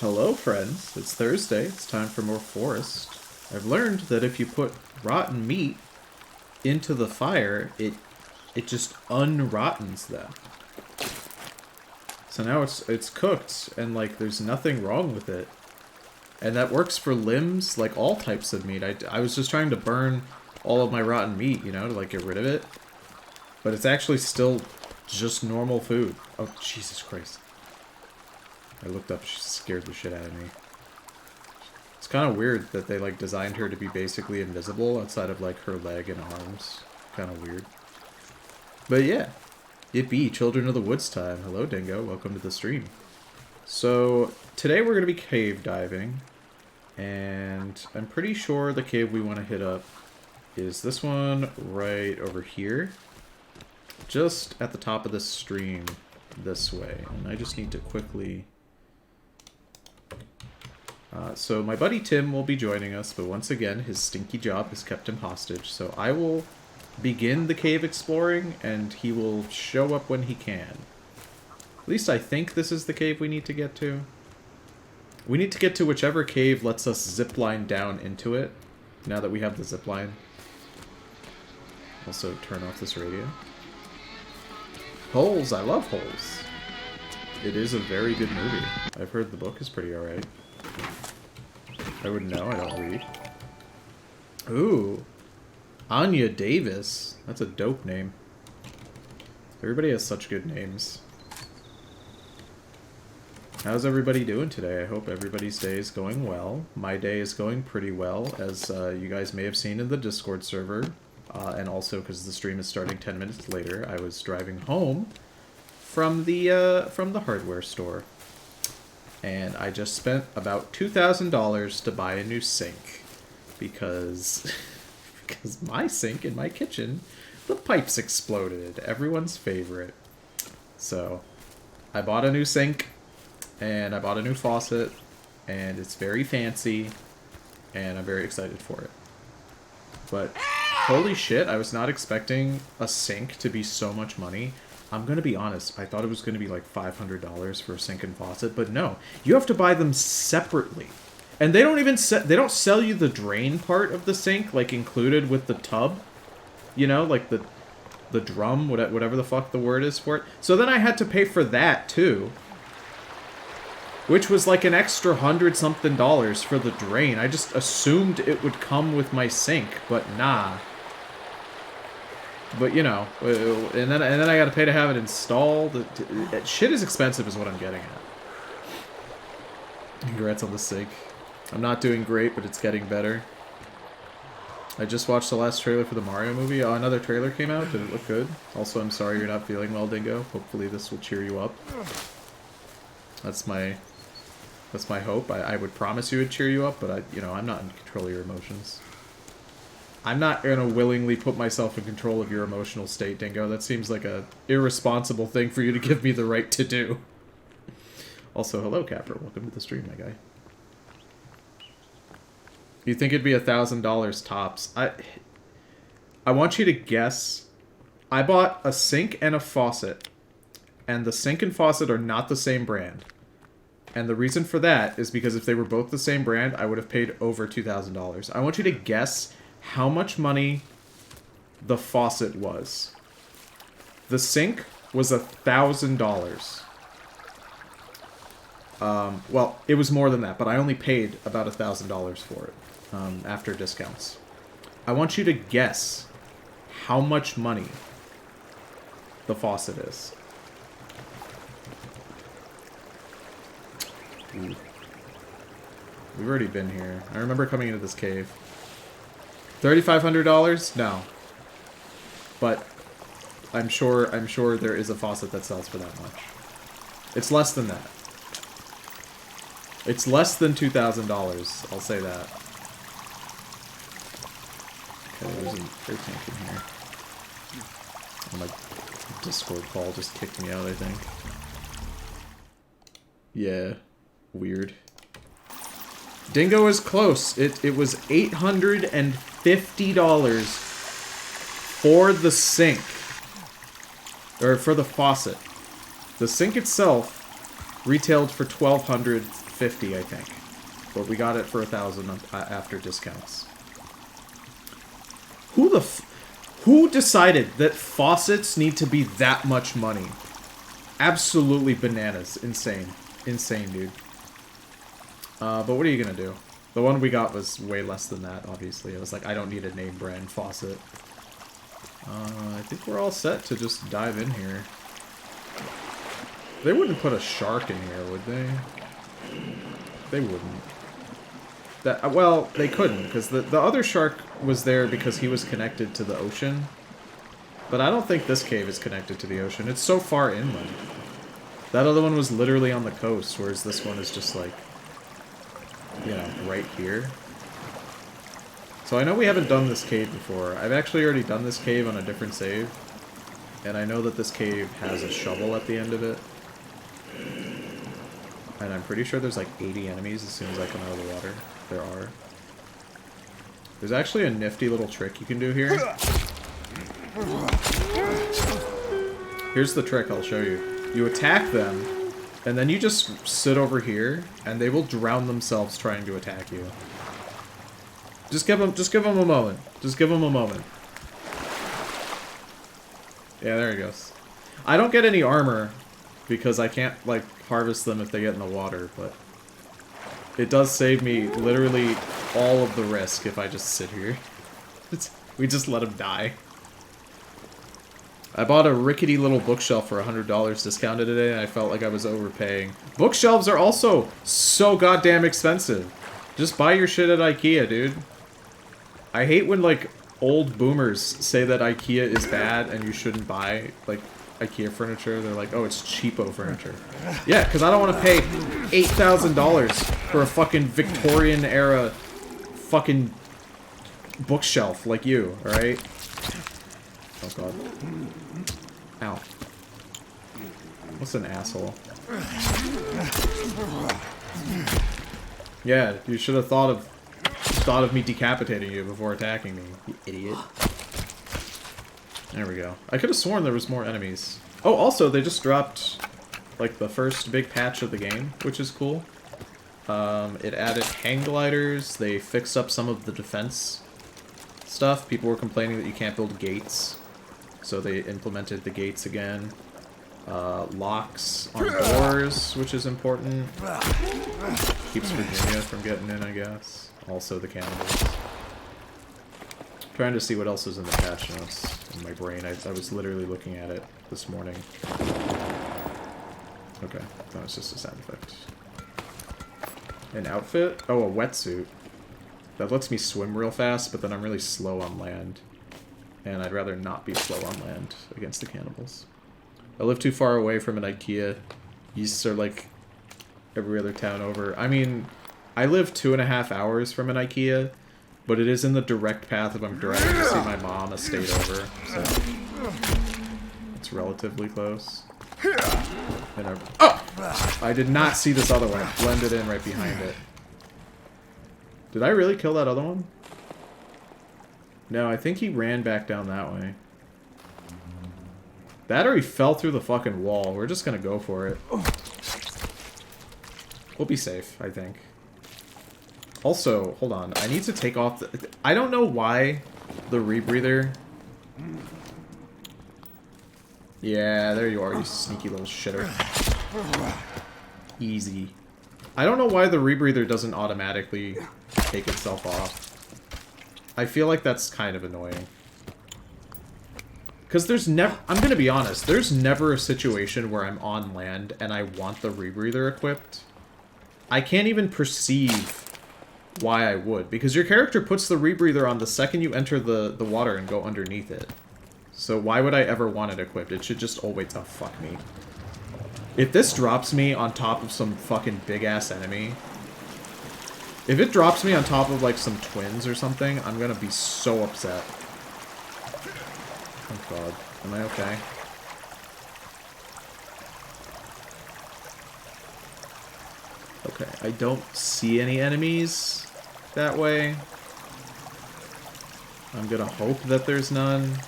Hello, friends. It's Thursday. It's time for more forest. I've learned that if you put rotten meat into the fire, it just unrottens them. So now it's cooked, and like there's nothing wrong with it. And that works for limbs, like all types of meat. I was just trying to burn all of my rotten meat, you know, to like get rid of it. But it's actually still just normal food. Oh, Jesus Christ. I looked up, she scared the shit out of me. It's kind of weird that they like designed her to be basically invisible outside of like her leg and arms. Kind of weird. But yeah, it be Children of the Woods time. Hello, Dingo. Welcome to the stream. So today we're going to be cave diving. And I'm pretty sure the cave we want to hit up is this one right over here. Just at the top of the stream this way. And I just need to quickly... so my buddy Tim will be joining us, but once again, his stinky job has kept him hostage. So I will begin the cave exploring, and he will show up when he can. At least I think this is the cave we need to get to. We need to get to whichever cave lets us zipline down into it, now that we have the zipline. Also, turn off this radio. Holes! I love Holes. It is a very good movie. I've heard the book is pretty alright. I wouldn't know, I don't read. Ooh. Anya Davis. That's a dope name. Everybody has such good names. How's everybody doing today? I hope everybody's day is going well. My day is going pretty well, as you guys may have seen in the Discord server. And also because the stream is starting 10 minutes later, I was driving home from the hardware store. And I just spent about $2,000 to buy a new sink. Because my sink in my kitchen, the pipes exploded. Everyone's favorite. So, I bought a new sink. And I bought a new faucet. And it's very fancy. And I'm very excited for it. But, holy shit, I was not expecting a sink to be so much money. I'm going to be honest, I thought it was going to be like $500 for a sink and faucet, but no. You have to buy them separately. And they don't even they don't sell you the drain part of the sink, like included with the tub. You know, like the drum, whatever the fuck the word is for it. So then I had to pay for that too. Which was like an extra $100-something for the drain. I just assumed it would come with my sink, but nah. But, you know, and then I gotta pay to have it installed. Shit is expensive is what I'm getting at. Congrats on the sink. I'm not doing great, but it's getting better. I just watched the last trailer for the Mario movie. Oh, another trailer came out. Did it look good? Also, I'm sorry you're not feeling well, Dingo. Hopefully this will cheer you up. That's my hope. I would promise you it'd cheer you up, but you know, I'm not in control of your emotions. I'm not gonna willingly put myself in control of your emotional state, Dingo. That seems like a irresponsible thing for you to give me the right to do. Also, hello, Capper. Welcome to the stream, my guy. You think it'd be $1,000 tops? I want you to guess. I bought a sink and a faucet, and the sink and faucet are not the same brand. And the reason for that is because if they were both the same brand, I would have paid over $2,000. I want you to guess how much money the faucet was. The sink was $1,000. Well, it was more than that, but I only paid about $1,000 for it after discounts. I want you to guess how much money the faucet is. Ooh. We've already been here. I remember coming into this cave. $3,500? No. But I'm sure there is a faucet that sells for that much. It's less than that. It's less than $2,000, I'll say that. Okay, there's a air tank in here. Oh, my Discord call just kicked me out, I think. Yeah. Weird. Dingo is close. It was $850 for the sink. Or for the faucet. The sink itself Retailed for $1,250, I think. But we got it for $1,000 after discounts. Who decided that faucets need to be that much money? Absolutely bananas. Insane. Insane, dude. But what are you gonna do? The one we got was way less than that, obviously. I was like, I don't need a name brand faucet. I think we're all set to just dive in here. They wouldn't put a shark in here, would they? They wouldn't. Well, they couldn't, because the other shark was there because he was connected to the ocean. But I don't think this cave is connected to the ocean. It's so far inland. That other one was literally on the coast, whereas this one is just like, you know, right here. So I know we haven't done this cave before. I've actually already done this cave on a different save. And I know that this cave has a shovel at the end of it. And I'm pretty sure there's like 80 enemies as soon as I come out of the water. There are. There's actually a nifty little trick you can do here. Here's the trick I'll show you. You attack them, and then you just sit over here, and they will drown themselves trying to attack you. Just give them a moment. Just give them a moment. Yeah, there he goes. I don't get any armor, because I can't, like, harvest them if they get in the water, but it does save me literally all of the risk if I just sit here. We just let him die. I bought a rickety little bookshelf for $100 discounted today, and I felt like I was overpaying. Bookshelves are also so goddamn expensive. Just buy your shit at IKEA, dude. I hate when, like, old boomers say that IKEA is bad and you shouldn't buy, like, IKEA furniture. They're like, oh, it's cheapo furniture. Yeah, because I don't want to pay $8,000 for a fucking Victorian-era fucking bookshelf like you, alright? Oh, God. Ow. What's an asshole? Yeah, you should have thought of me decapitating you before attacking me, you idiot. There we go. I could have sworn there was more enemies. Oh, also, they just dropped, like, the first big patch of the game, which is cool. It added hang gliders. They fixed up some of the defense stuff. People were complaining that you can't build gates, so they implemented the gates again. Locks on doors, which is important. Keeps Virginia from getting in, I guess. Also the cannibals. Trying to see what else is in the patch notes in my brain. I was literally looking at it this morning. Okay, that was just a sound effect. An outfit? Oh, a wetsuit. That lets me swim real fast, but then I'm really slow on land. And I'd rather not be slow on land against the cannibals. I live too far away from an IKEA. These are like every other town over. I mean, I live 2.5 hours from an IKEA, but it is in the direct path if I'm driving to see my mom a state over, so it's relatively close. And oh! I did not see this other one. It blended in right behind it. Did I really kill that other one? No, I think he ran back down that way. That or he fell through the fucking wall. We're just gonna go for it. We'll be safe, I think. Also, hold on. I need to take off the... I don't know why the rebreather... Yeah, there you are, you sneaky little shitter. Easy. I don't know why the rebreather doesn't automatically take itself off. I feel like that's kind of annoying. Because there's never... I'm gonna be honest. There's never a situation where I'm on land and I want the rebreather equipped. I can't even perceive why I would. Because your character puts the rebreather on the second you enter the water and go underneath it. So why would I ever want it equipped? It should just always... Oh, fuck me. If this drops me on top of some fucking big-ass enemy... If it drops me on top of, like, some twins or something, I'm gonna be so upset. Oh, God. Am I okay? Okay, I don't see any enemies that way. I'm gonna hope that there's none.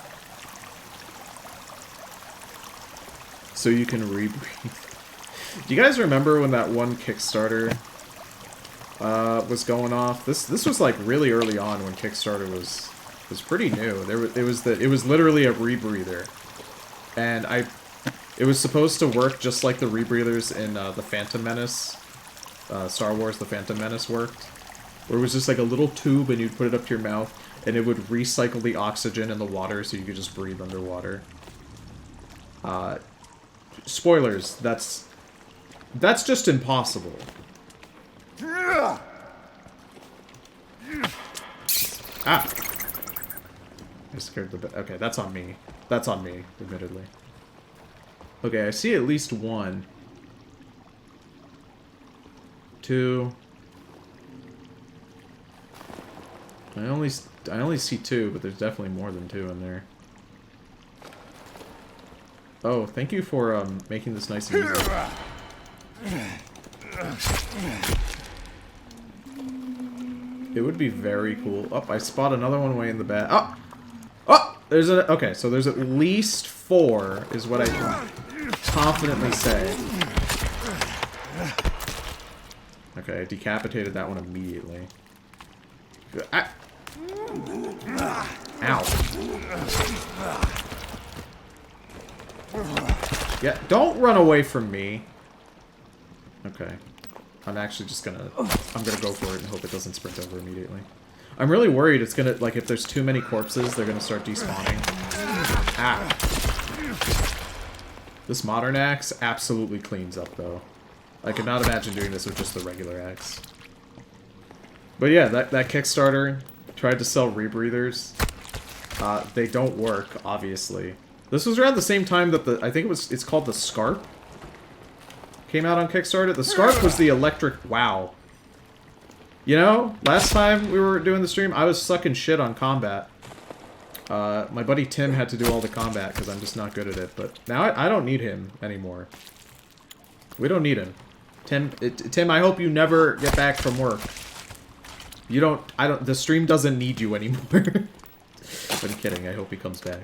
So you can rebreathe. Do you guys remember when that one Kickstarter was going off? This was like really early on when Kickstarter was pretty new. It was literally a rebreather, and it was supposed to work just like the rebreathers in the Phantom Menace, Star Wars: The Phantom Menace worked, where it was just like a little tube and you'd put it up to your mouth and it would recycle the oxygen in the water so you could just breathe underwater. Spoilers, that's just impossible. Ah! I scared the bit. Okay, that's on me. That's on me, admittedly. Okay, I see at least 1. 2. I only see 2, but there's definitely more than 2 in there. Oh, thank you for making this nice and easy. It would be very cool. Oh, I spot another one way in the back. Oh! Oh! There's a... Okay, so there's at least 4, is what I can confidently say. Okay, I decapitated that one immediately. Ow. Yeah, don't run away from me. Okay. I'm actually just gonna... I'm gonna go for it and hope it doesn't sprint over immediately. I'm really worried it's gonna... Like, if there's too many corpses, they're gonna start despawning. Ah. This modern axe absolutely cleans up, though. I could not imagine doing this with just the regular axe. But yeah, that Kickstarter tried to sell rebreathers. They don't work, obviously. This was around the same time that I think it's called the Scarp came out on Kickstarter. The Scarp was the electric... Wow. You know, last time we were doing the stream, I was sucking shit on combat. My buddy Tim had to do all the combat because I'm just not good at it, but now I don't need him anymore. We don't need him. Tim, I hope you never get back from work. You don't... The stream doesn't need you anymore. I'm kidding, I hope he comes back.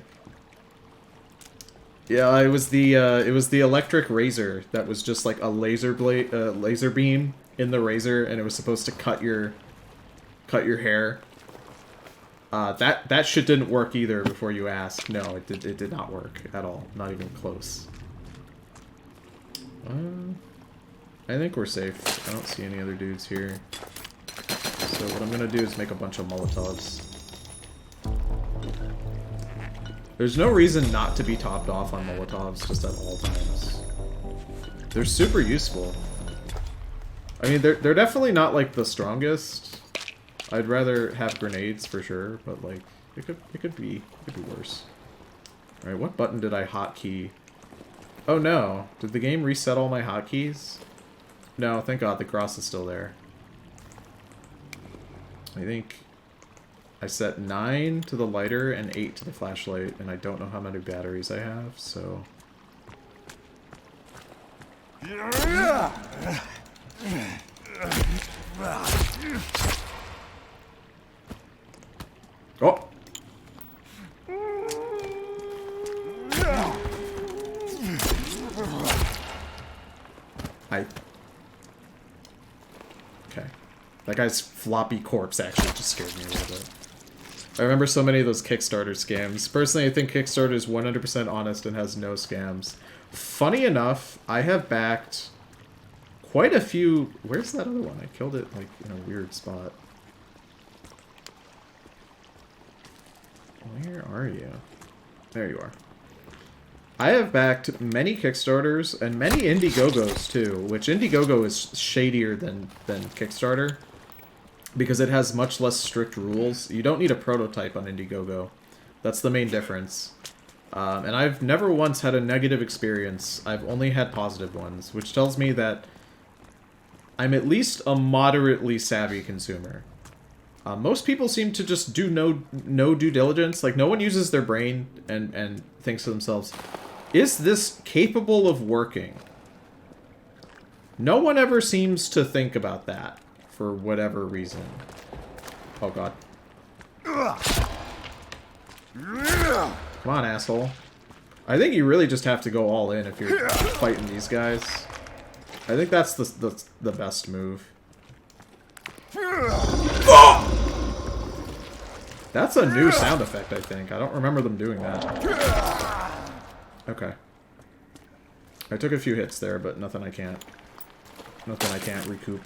Yeah, it was the electric razor that was just like a laser blade, laser beam in the razor, and it was supposed to cut your hair. That shit didn't work either. Before you ask, no, it did not work at all. Not even close. I think we're safe. I don't see any other dudes here. So what I'm gonna do is make a bunch of Molotovs. There's no reason not to be topped off on Molotovs just at all times. They're super useful. I mean, they're definitely not like the strongest. I'd rather have grenades for sure, but like it could be worse. All right, what button did I hotkey? Oh no, did the game reset all my hotkeys? No, thank God, the cross is still there. I think I set 9 to the lighter and 8 to the flashlight, and I don't know how many batteries I have, so... Oh! Okay. That guy's floppy corpse actually just scared me a little bit. I remember so many of those Kickstarter scams. Personally, I think Kickstarter is 100% honest and has no scams. Funny enough, I have backed quite a few... Where's that other one? I killed it, like, in a weird spot. Where are you? There you are. I have backed many Kickstarters and many Indiegogos, too, which Indiegogo is shadier than Kickstarter, because it has much less strict rules. You don't need a prototype on Indiegogo. That's the main difference. And I've never once had a negative experience. I've only had positive ones, which tells me that I'm at least a moderately savvy consumer. Most people seem to just do no due diligence. Like, no one uses their brain and thinks to themselves, is this capable of working? No one ever seems to think about that, for whatever reason. Oh, God. Come on, asshole. I think you really just have to go all in if you're fighting these guys. I think that's the best move. That's a new sound effect, I think. I don't remember them doing that. Okay. I took a few hits there, but nothing I can't recoup.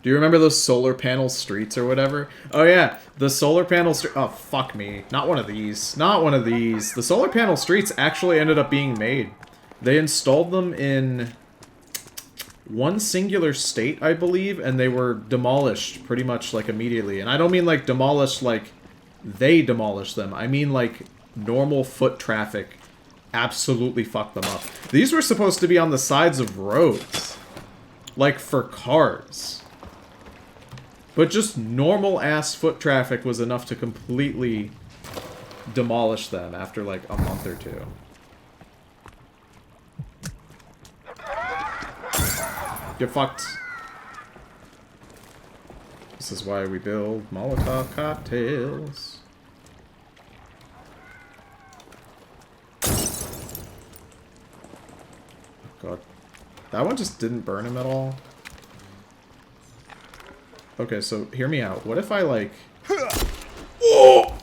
Do you remember those solar panel streets or whatever? Oh yeah, the solar panel street. Oh fuck me, not one of these. Not one of these. The solar panel streets actually ended up being made. They installed them in one singular state, I believe, and they were demolished pretty much like immediately. And I don't mean like demolished like they demolished them. I mean like normal foot traffic absolutely fucked them up. These were supposed to be on the sides of roads, like for cars. But just normal-ass foot traffic was enough to completely demolish them after, like, a month or two. Get fucked. This is why we build Molotov cocktails. God. That one just didn't burn him at all. Okay, so hear me out. What if I, like... Oh!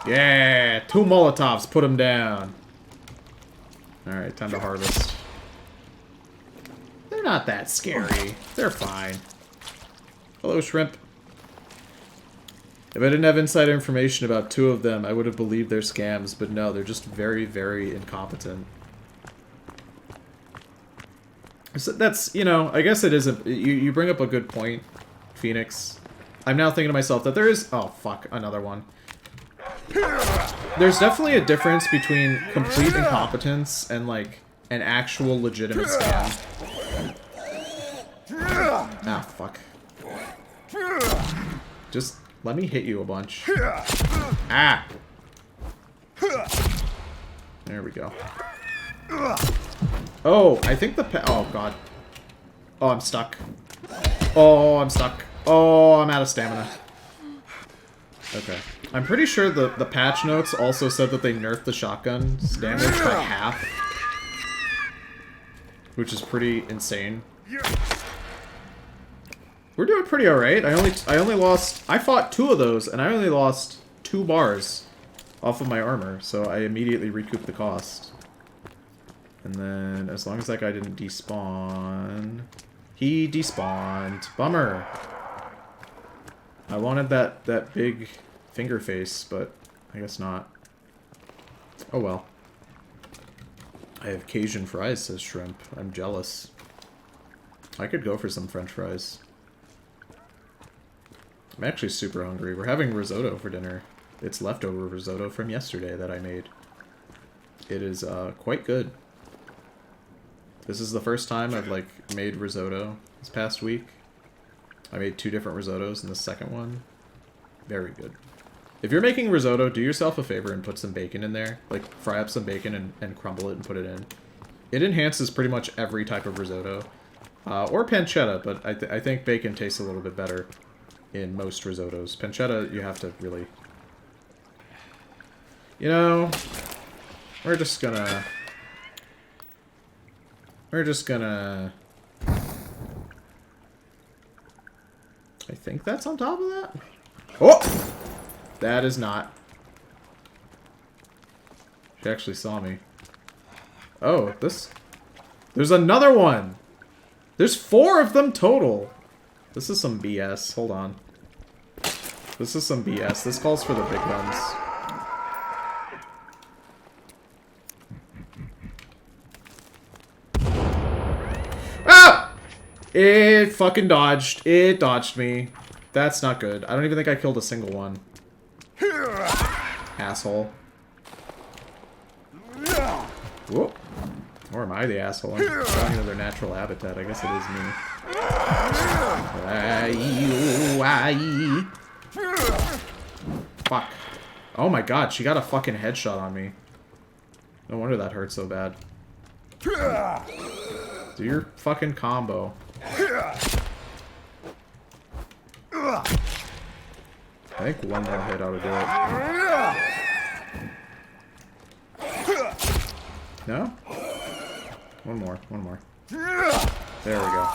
Yeah! 2 Molotovs, put him down. Alright, time to harvest. They're not that scary. They're fine. Hello, shrimp. If I didn't have inside information about 2 of them, I would have believed they're scams, but no, they're just very, very incompetent. So that's, you know, I guess it is a... You bring up a good point, Phoenix. I'm now thinking to myself that there is... Oh, fuck, another one. There's definitely a difference between complete incompetence and, like, an actual legitimate scam. Ah, fuck. Just let me hit you a bunch. Ah! There we go. Oh, I think the oh, God. Oh, I'm stuck. Oh, I'm stuck. Oh, I'm out of stamina. Okay. I'm pretty sure the patch notes also said that they nerfed the shotgun's damage by half. Which is pretty insane. We're doing pretty alright. I only lost... I fought 2 of those, and I only lost 2 bars off of my armor, so I immediately recouped the cost. And then, as long as that guy didn't despawn... He despawned. Bummer. I wanted that big finger face, but I guess not. Oh well. I have Cajun fries, says Shrimp. I'm jealous. I could go for some French fries. I'm actually super hungry. We're having risotto for dinner. It's leftover risotto from yesterday that I made. It is quite good. This is the first time I've, like, made risotto this past week. I made 2 different risottos in the second one. Very good. If you're making risotto, do yourself a favor and put some bacon in there. Like, fry up some bacon and crumble it and put it in. It enhances pretty much every type of risotto. Or pancetta, but I think bacon tastes a little bit better in most risottos. Pancetta, you have to really... You know, we're just gonna... I think that's on top of that? Oh! That is not. She actually saw me. Oh, this... There's another one! There's 4 of them total! This is some BS. Hold on. This is some BS. This calls for the big guns. Ah! It fucking dodged. It dodged me. That's not good. I don't even think I killed a single one. Asshole. Whoop. Or am I the asshole? I'm going into their natural habitat. I guess it is me. Fuck. Oh my god, she got a fucking headshot on me. No wonder that hurt so bad. Do your fucking combo. I think one more hit ought to do it. No? One more, one more. There we go.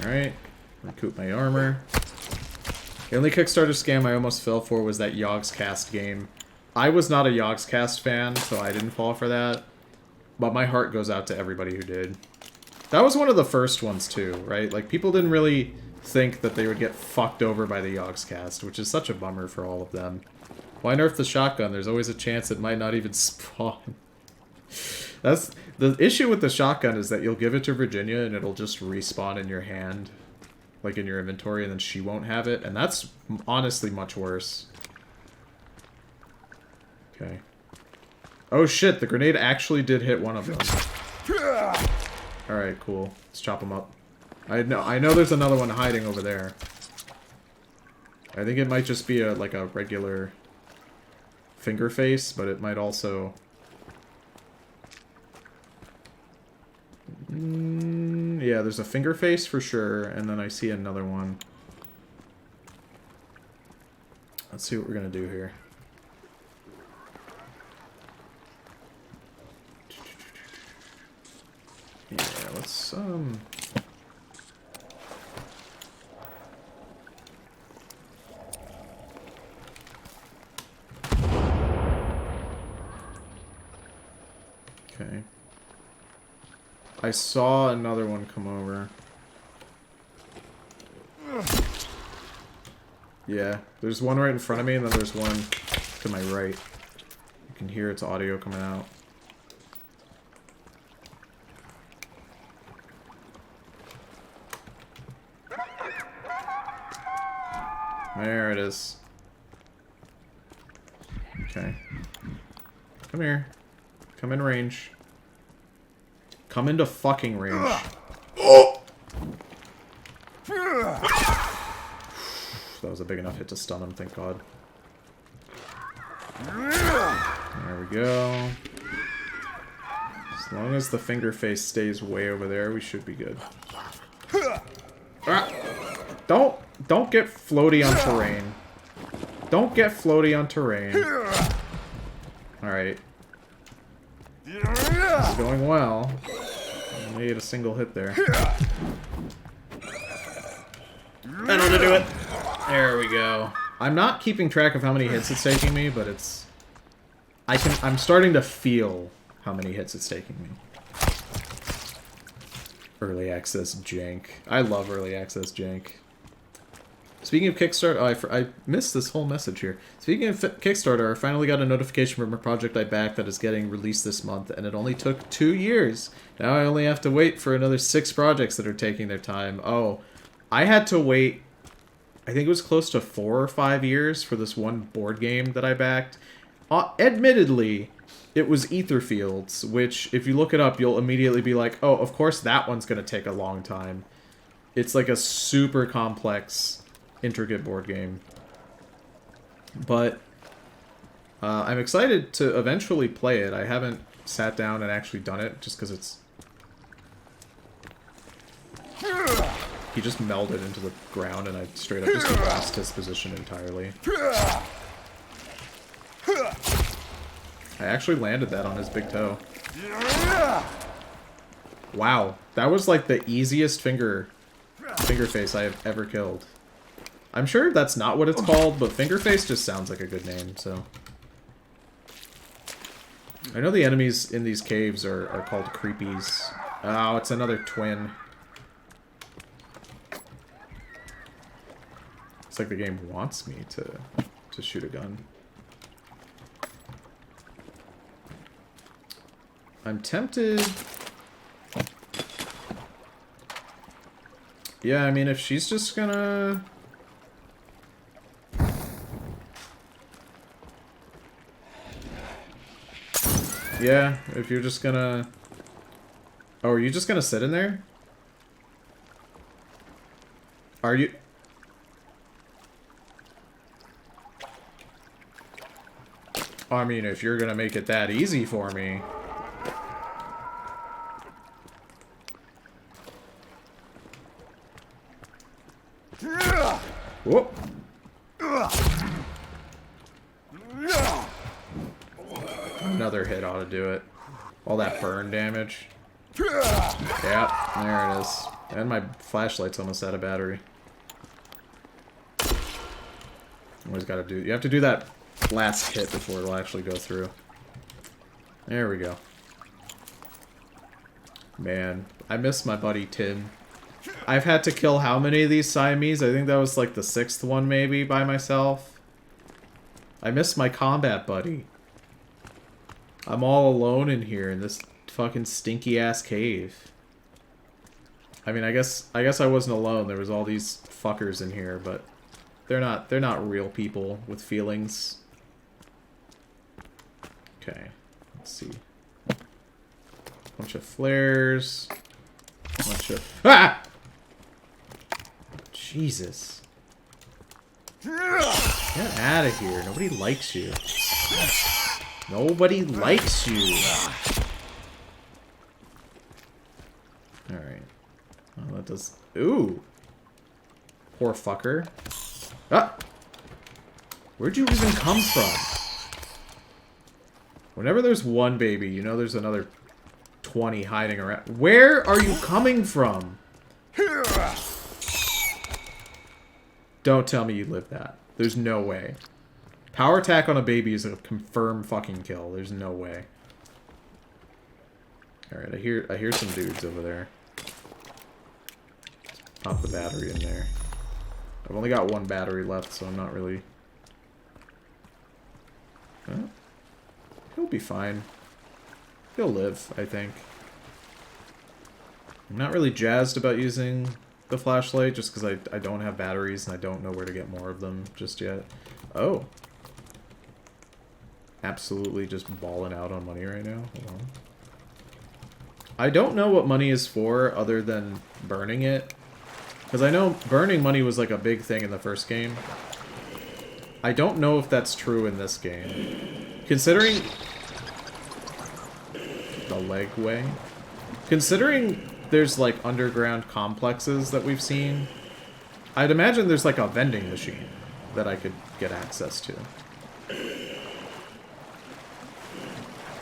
Alright. Recoup my armor. The only Kickstarter scam I almost fell for was that Yogscast game. I was not a Yogscast fan, so I didn't fall for that. But my heart goes out to everybody who did. That was one of the first ones too, right? Like, people didn't really think that they would get fucked over by the Yogscast, which is such a bummer for all of them. Why nerf the shotgun? There's always a chance it might not even spawn. That's the issue with the shotgun, is that you'll give it to Virginia and it'll just respawn in your hand, like in your inventory, and then she won't have it, and that's honestly much worse. Okay. Oh shit, the grenade actually did hit one of them. Alright, cool. Let's chop them up. I know there's another one hiding over there. I think it might just be like a regular finger face, but it might also... yeah, there's a finger face for sure, and then I see another one. Let's see what we're gonna do here. Yeah, let's, okay. I saw another one come over. Yeah, there's one right in front of me, and then there's one to my right. You can hear its audio coming out. There it is. Okay. Come here. Come in range. Come into fucking range. Oh! That was a big enough hit to stun him, thank God. There we go. As long as the finger face stays way over there, we should be good. Ah! Don't get floaty on terrain. Don't get floaty on terrain. Alright. This is going well. I made a single hit there. I know to do it. There we go. I'm not keeping track of how many hits it's taking me, but it's... I'm starting to feel how many hits it's taking me. Early access jank. I love early access jank. Speaking of Kickstarter, oh, I missed this whole message here. Speaking of Kickstarter, I finally got a notification from a project I backed that is getting released this month, and it only took 2 years. Now I only have to wait for another 6 projects that are taking their time. Oh, I had to wait, I think it was close to 4 or 5 years for this one board game that I backed. Admittedly, it was Etherfields, which, if you look it up, you'll immediately be like, oh, of course that one's going to take a long time. It's like a super complex, intricate board game. But I'm excited to eventually play it. I haven't sat down and actually done it, just because it's... He just melded into the ground, and I straight up just lost his position entirely. I actually landed that on his big toe. Wow, that was like the easiest finger face I have ever killed. I'm sure that's not what it's called, but Fingerface just sounds like a good name, so... I know the enemies in these caves are called creepies. Oh, it's another twin. It's like the game wants me to shoot a gun. I'm tempted... Yeah, I mean, if she's just gonna... Yeah, if you're just gonna... Oh, are you just gonna sit in there? Are you... I mean, if you're gonna make it that easy for me... Whoop. Another hit ought to do it. All that burn damage. Yeah, there it is. And my flashlight's almost out of battery. Always gotta do... You have to do that last hit before it'll actually go through. There we go. Man, I miss my buddy Tim. I've had to kill how many of these Siamese? I think that was like the 6th one maybe by myself. I miss my combat buddy. I'm all alone in here in this fucking stinky ass cave. I mean, I guess I wasn't alone. There was all these fuckers in here, but they're not real people with feelings. Okay, let's see. Bunch of flares. Bunch of Jesus. Get out of here. Nobody likes you. Nobody likes you. Alright. Well, that does... Ooh! Poor fucker. Ah! Where'd you even come from? Whenever there's one baby, you know there's another 20 hiding around. Where are you coming from? Don't tell me you lived that. There's no way. Power attack on a baby is a confirmed fucking kill. There's no way. Alright, I hear some dudes over there. Pop the battery in there. I've only got one battery left, so I'm not really... Well, he'll be fine. He'll live, I think. I'm not really jazzed about using the flashlight, just because I don't have batteries and I don't know where to get more of them just yet. Oh. Absolutely just balling out on money right now. Hold on. I don't know what money is for other than burning it. Because I know burning money was like a big thing in the first game. I don't know if that's true in this game. Considering... The leg way. Considering there's like underground complexes that we've seen, I'd imagine there's like a vending machine that I could get access to.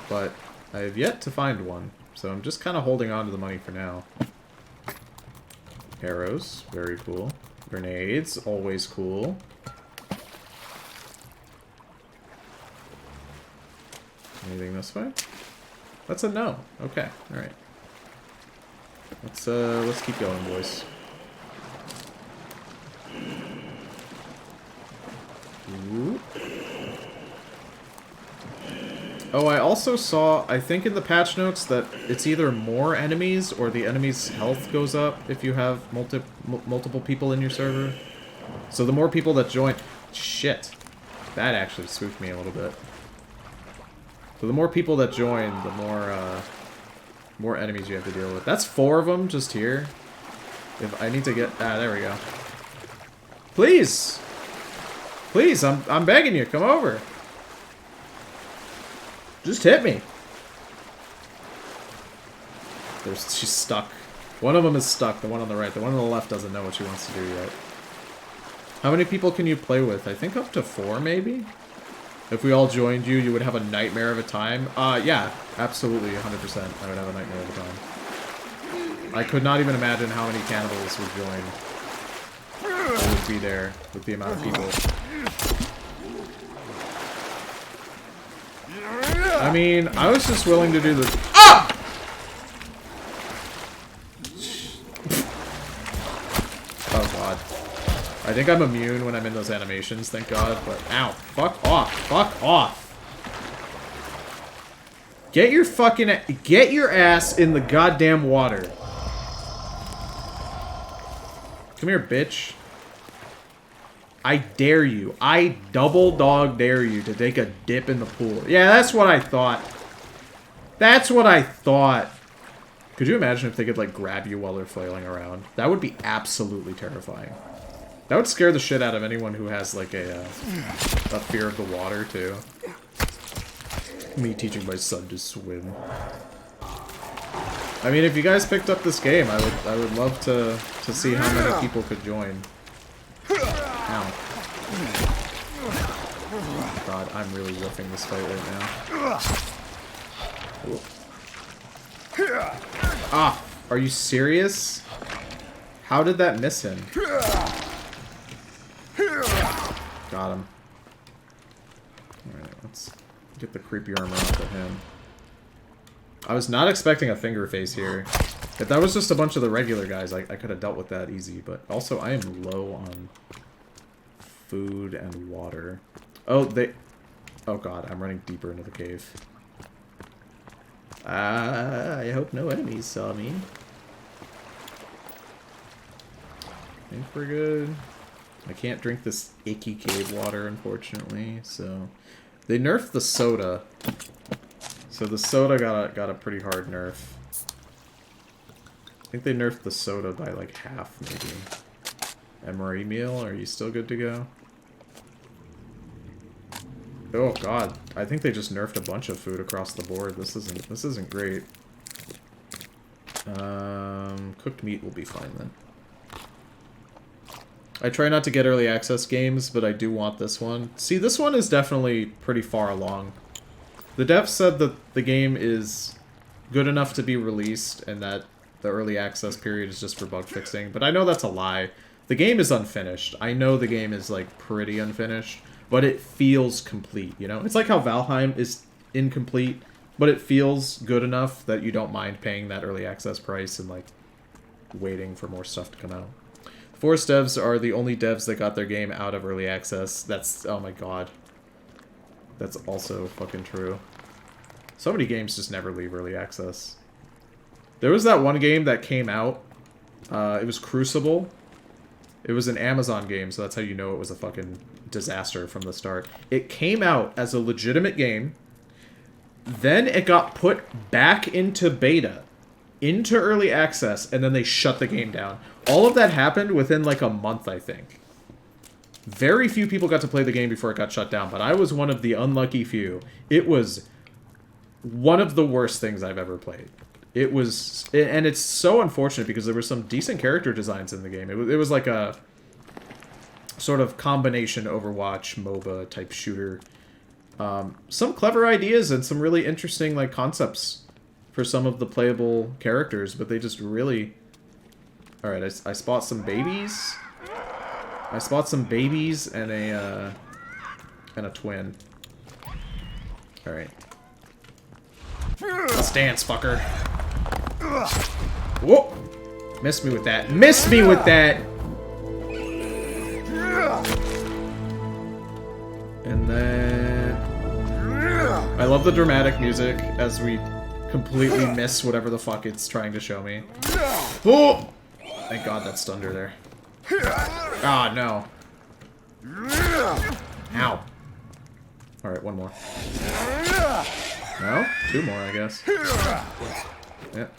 But I have yet to find one, so I'm just kind of holding on to the money for now. Arrows, very cool. Grenades, always cool. Anything this way? That's a no. Okay, alright. Let's keep going, boys. Ooh. Oh, I also saw, I think in the patch notes, that it's either more enemies or the enemy's health goes up if you have multiple people in your server. So the more people that join... Shit. That actually spooked me a little bit. So the more people that join, the more enemies you have to deal with. That's 4 of them just here. If I need to get... Ah, there we go. Please! Please, I'm begging you, come over. Just hit me. She's stuck. One of them is stuck, the one on the right. The one on the left doesn't know what she wants to do yet. How many people can you play with? I think up to 4, maybe? If we all joined you, you would have a nightmare of a time. Yeah, absolutely, 100%. I would have a nightmare of a time. I could not even imagine how many cannibals would join. I would be there with the amount of people. I mean, I was just willing to do this. Ah! Oh god. I think I'm immune when I'm in those animations, thank god, but ow. Fuck off. Fuck off. Get your ass in the goddamn water. Come here, bitch. I dare you. I double dog dare you to take a dip in the pool. Yeah, that's what I thought. That's what I thought. Could you imagine if they could, like, grab you while they're flailing around? That would be absolutely terrifying. That would scare the shit out of anyone who has, like, a fear of the water, too. Me teaching my son to swim. I mean, if you guys picked up this game, I would love to see how many people could join. Ow. God, I'm really whiffing this fight right now. Ah, are you serious? How did that miss him? Got him. Alright, let's get the creepy armor off of him. I was not expecting a finger face here. If that was just a bunch of the regular guys, I could have dealt with that easy. But also, I am low on food and water. Oh, they... Oh god, I'm running deeper into the cave. I hope no enemies saw me. I think we're good. I can't drink this icky cave water, unfortunately, so... They nerfed the soda. So the soda got a pretty hard nerf. I think they nerfed the soda by like half, maybe. Emery meal, are you still good to go? Oh god, I think they just nerfed a bunch of food across the board. This isn't great. Cooked meat will be fine then. I try not to get early access games, but I do want this one. See, this one is definitely pretty far along. The devs said that the game is good enough to be released and that the early access period is just for bug fixing, but I know that's a lie. The game is unfinished. I know the game is, like, pretty unfinished, but it feels complete, you know? It's like how Valheim is incomplete, but it feels good enough that you don't mind paying that early access price and, like, waiting for more stuff to come out. Force devs are the only devs that got their game out of early access. That's... oh my god. That's also fucking true. So many games just never leave early access. There was that one game that came out. It was Crucible. It was an Amazon game, so that's how you know it was a fucking disaster from the start. It came out as a legitimate game. Then it got put back into beta. Into early access, and then they shut the game down. All of that happened within like a month, I think. Very few people got to play the game before it got shut down, but I was one of the unlucky few. It was one of the worst things I've ever played. It was, and it's so unfortunate because there were some decent character designs in the game. It was like a sort of combination Overwatch, MOBA type shooter. Some clever ideas and some really interesting like concepts for some of the playable characters, but they just really... Alright, I spot some babies. I spot some babies and a twin. Alright. Let's dance, fucker. Whoa! Miss me with that. Miss me with that! And then... I love the dramatic music as we completely miss whatever the fuck it's trying to show me. Oh! Thank god that stunned her there. Ah, no. Ow. Alright, one more. No? Two more, I guess. Yep.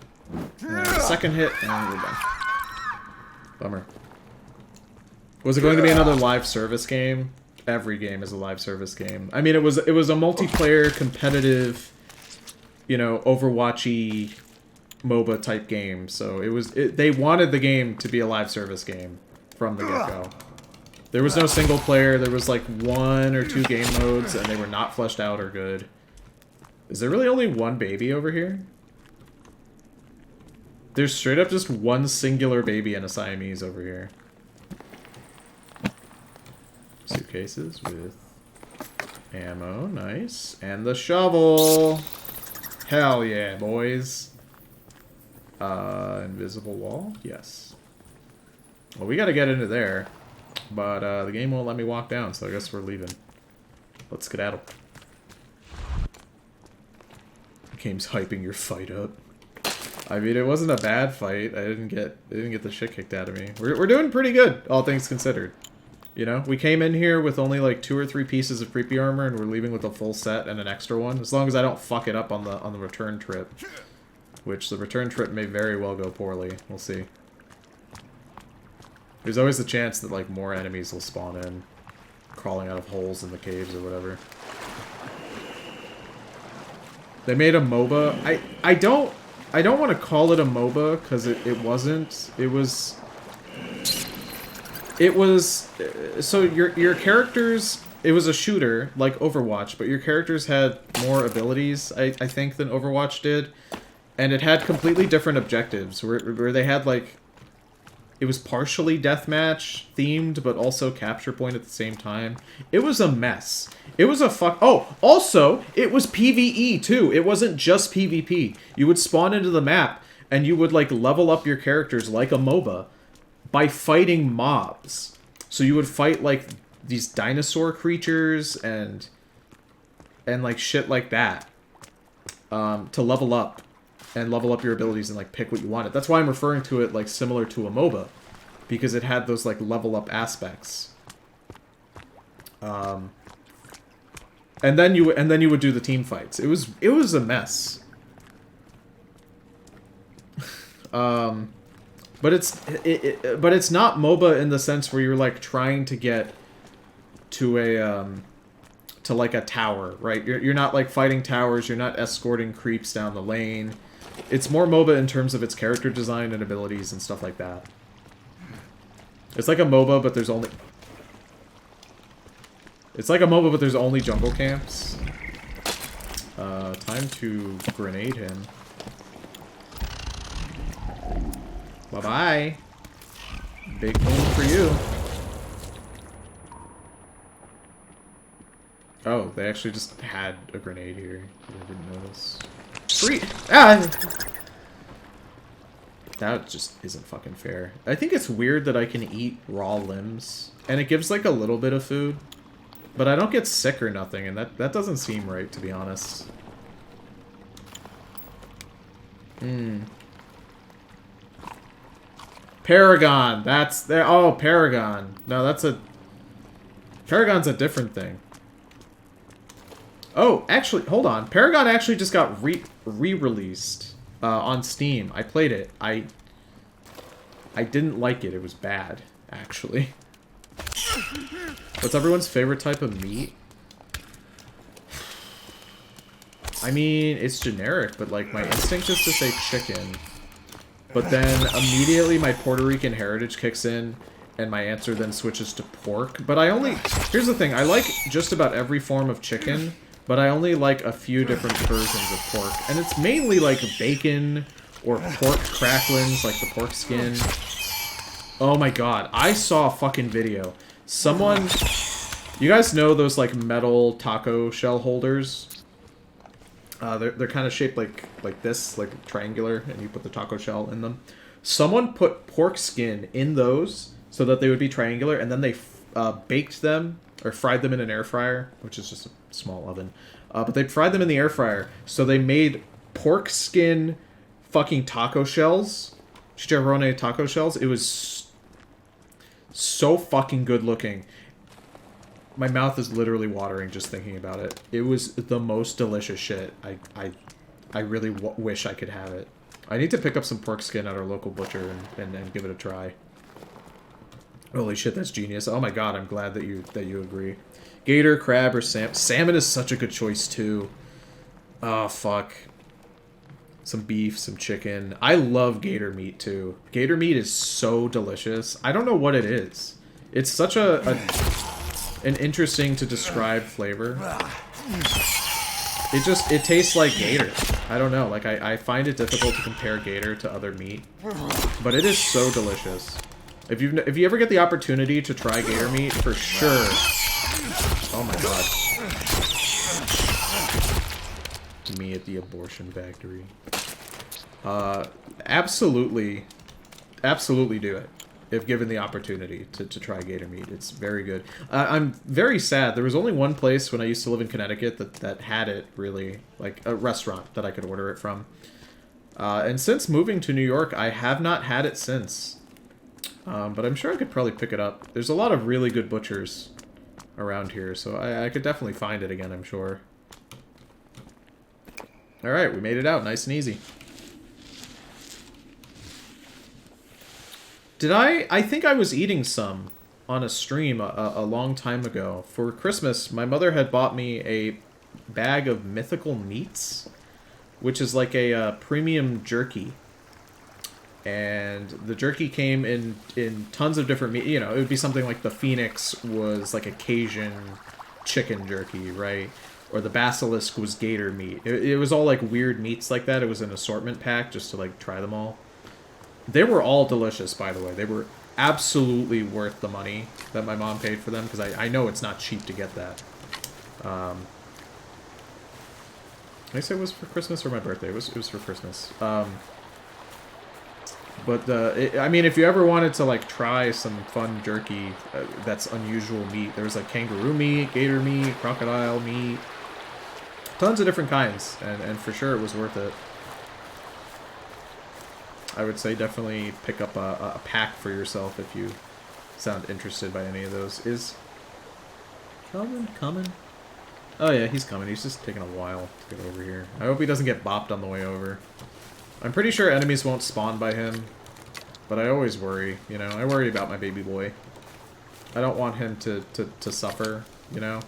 Second hit, and we're done. Bummer. Was it going to be another live service game? Every game is a live service game. I mean, it was a multiplayer, competitive, you know, Overwatchy MOBA type game. So they wanted the game to be a live service game from the get-go. There was no single player. There was like 1 or 2 game modes, and they were not fleshed out or good. Is there really only one baby over here? There's straight up just one singular baby and a Siamese over here. Suitcases with ammo, nice. And the shovel! Hell yeah, boys. Invisible wall? Yes. Well, we gotta get into there. But, the game won't let me walk down, so I guess we're leaving. Let's skedaddle. The game's hyping your fight up. I mean, it wasn't a bad fight. I didn't get the shit kicked out of me. We're doing pretty good, all things considered. You know, we came in here with only like 2 or 3 pieces of creepy armor, and we're leaving with a full set and an extra one. As long as I don't fuck it up on the return trip, which the return trip may very well go poorly. We'll see. There's always the chance that like more enemies will spawn in, crawling out of holes in the caves or whatever. They made a MOBA. I don't want to call it a MOBA because it wasn't. It was. So your characters it was a shooter like Overwatch, but your characters had more abilities, I think, than Overwatch did, and it had completely different objectives. Where they had like, it was partially deathmatch themed, but also capture point at the same time. It was a mess. It was a fuck. Oh, also, it was PvE too. It wasn't just PvP. You would spawn into the map and you would like level up your characters like a MOBA by fighting mobs. So you would fight like these dinosaur creatures and like shit like that to level up and level up your abilities and like pick what you wanted. That's why I'm referring to it like similar to a MOBA, because it had those like level up aspects. And then you would do the team fights. It was a mess. But it's not MOBA in the sense where you're like trying to get to to like a tower, right? You're not like fighting towers, you're not escorting creeps down the lane. It's more MOBA in terms of its character design and abilities and stuff like that. It's like a MOBA, but there's only... It's like a MOBA, but there's only jungle camps. Time to grenade him. Bye-bye. Big one for you. Oh, they actually just had a grenade here. I didn't notice. Free! Ah! That just isn't fucking fair. I think it's weird that I can eat raw limbs. And it gives like a little bit of food. But I don't get sick or nothing, and that doesn't seem right, to be honest. Paragon! That's there. Oh, Paragon. No, that's a... Paragon's a different thing. Oh, actually, hold on. Paragon actually just got re-released on Steam. I played it. I didn't like it. It was bad, actually. What's everyone's favorite type of meat? I mean, it's generic, but like my instinct is to say chicken. But then immediately my Puerto Rican heritage kicks in, and my answer then switches to pork. But I only... Here's the thing. I like just about every form of chicken, but I only like a few different versions of pork. And it's mainly like bacon or pork cracklings, like the pork skin. Oh my god. I saw a fucking video. Someone... You guys know those like metal taco shell holders? They're kind of shaped like this, like triangular, and you put the taco shell in them. Someone put pork skin in those so that they would be triangular, and then they baked them, or fried them in an air fryer, which is just a small oven. But they fried them in the air fryer, so they made pork skin fucking taco shells, chicharrone taco shells. It was so fucking good looking. My mouth is literally watering just thinking about it. It was the most delicious shit. I really wish I could have it. I need to pick up some pork skin at our local butcher and give it a try. Holy shit, that's genius. Oh my god, I'm glad that you agree. Gator, crab, or salmon. Salmon is such a good choice too. Oh fuck. Some beef, some chicken. I love gator meat too. Gator meat is so delicious. I don't know what it is. It's such an interesting to describe flavor. It tastes like gator. I don't know, like I find it difficult to compare gator to other meat, but it is so delicious. If you ever get the opportunity to try gator meat, for sure. Oh my god. Me at the abortion factory. Absolutely do it. If given the opportunity to try gator meat. It's very good. I'm very sad. There was only one place when I used to live in Connecticut that had it, really. Like, a restaurant that I could order it from. And since moving to New York, I have not had it since. But I'm sure I could probably pick it up. There's a lot of really good butchers around here, so I could definitely find it again, I'm sure. Alright, we made it out. Nice and easy. I think I was eating some on a stream a long time ago. For Christmas, my mother had bought me a bag of mythical meats, which is like a premium jerky. And the jerky came in tons of different meat. You know, it would be something like the Phoenix was like a Cajun chicken jerky, right? Or the basilisk was gator meat. It was all like weird meats like that. It was an assortment pack just to like try them all. They were all delicious, by the way. They were absolutely worth the money that my mom paid for them, because I know it's not cheap to get that. Did I say it was for Christmas or my birthday? It was for Christmas. I mean, if you ever wanted to, like, try some fun jerky that's unusual meat, there was, like, kangaroo meat, gator meat, crocodile meat. Tons of different kinds, and for sure it was worth it. I would say definitely pick up a pack for yourself if you sound interested by any of those. Is Calvin coming? Oh yeah, he's coming. He's just taking a while to get over here. I hope he doesn't get bopped on the way over. I'm pretty sure enemies won't spawn by him, but I always worry, you know? I worry about my baby boy. I don't want him to suffer, you know?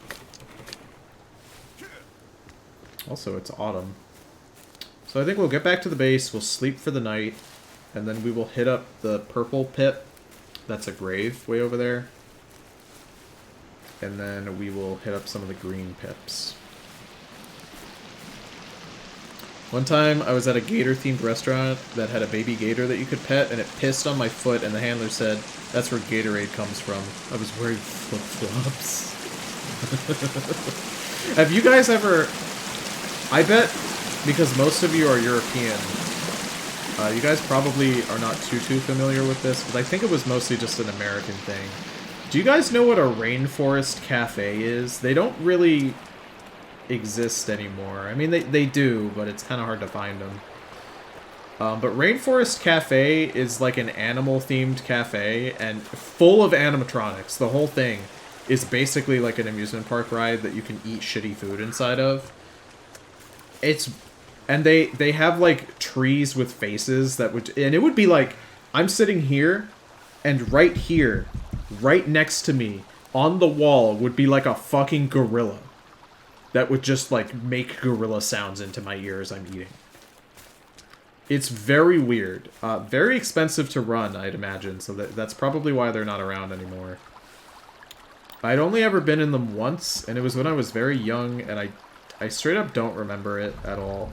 Also, it's autumn. So I think we'll get back to the base, we'll sleep for the night, and then we will hit up the purple pit. That's a grave way over there. And then we will hit up some of the green pips. One time, I was at a gator-themed restaurant that had a baby gator that you could pet, and it pissed on my foot, and the handler said, "That's where Gatorade comes from." I was wearing flip-flops. Have you guys ever... I bet, because most of you are European, you guys probably are not too familiar with this, but I think it was mostly just an American thing. Do you guys know what a rainforest cafe is? They don't really exist anymore. I mean, they do, but it's kind of hard to find them. But Rainforest Cafe is like an animal-themed cafe, and full of animatronics. The whole thing is basically like an amusement park ride that you can eat shitty food inside of. And they have like trees with faces that would, and it would be like, I'm sitting here, and right here, right next to me, on the wall, would be like a fucking gorilla. That would just, like, make gorilla sounds into my ears I'm eating. It's very weird. Very expensive to run, I'd imagine, so that's probably why they're not around anymore. I'd only ever been in them once, and it was when I was very young, and I straight up don't remember it at all.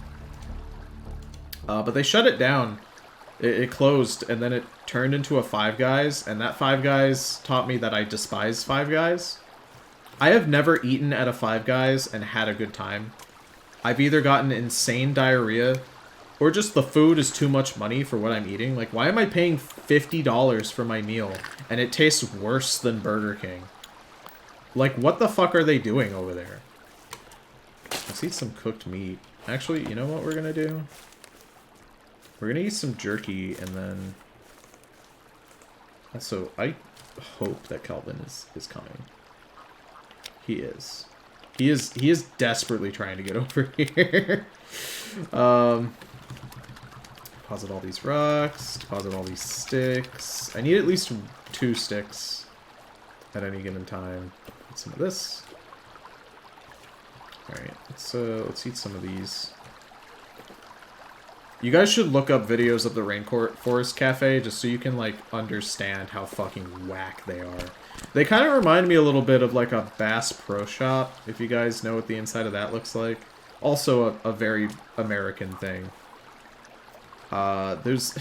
But they shut it down. It closed, and then it turned into a Five Guys, and that Five Guys taught me that I despise Five Guys. I have never eaten at a Five Guys and had a good time. I've either gotten insane diarrhea, or just the food is too much money for what I'm eating. Like, why am I paying $50 for my meal, and it tastes worse than Burger King? Like, what the fuck are they doing over there? Let's eat some cooked meat. Actually, you know what we're gonna do? We're gonna eat some jerky, and then... Also, I hope that Calvin is coming. He is. He is desperately trying to get over here. Deposit all these rocks. Deposit all these sticks. I need at least 2 sticks at any given time. Get some of this. Alright, let's eat some of these. You guys should look up videos of the Rainforest Cafe just so you can, like, understand how fucking whack they are. They kind of remind me a little bit of, like, a Bass Pro Shop, if you guys know what the inside of that looks like. Also a very American thing. There's...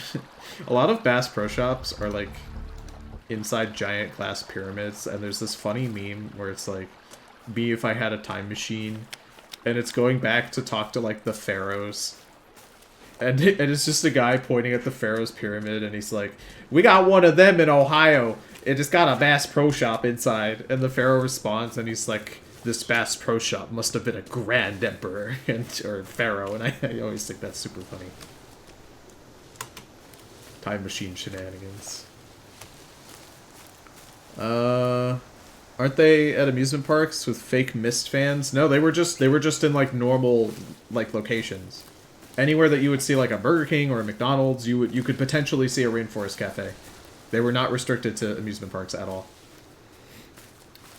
a lot of Bass Pro Shops are, like, inside giant glass pyramids, and there's this funny meme where it's, like, me if I had a time machine, and it's going back to talk to, like, the pharaohs. And it's just a guy pointing at the Pharaoh's Pyramid, and he's like, "We got one of them in Ohio. It just got a Bass Pro Shop inside." And the Pharaoh responds, and he's like, "This Bass Pro Shop must have been a grand emperor," or pharaoh, and I always think that's super funny. Time machine shenanigans. Aren't they at amusement parks with fake Mist fans? No, they were just in, like, normal, like, locations. Anywhere that you would see, like, a Burger King or a McDonald's, you could potentially see a Rainforest Cafe. They were not restricted to amusement parks at all.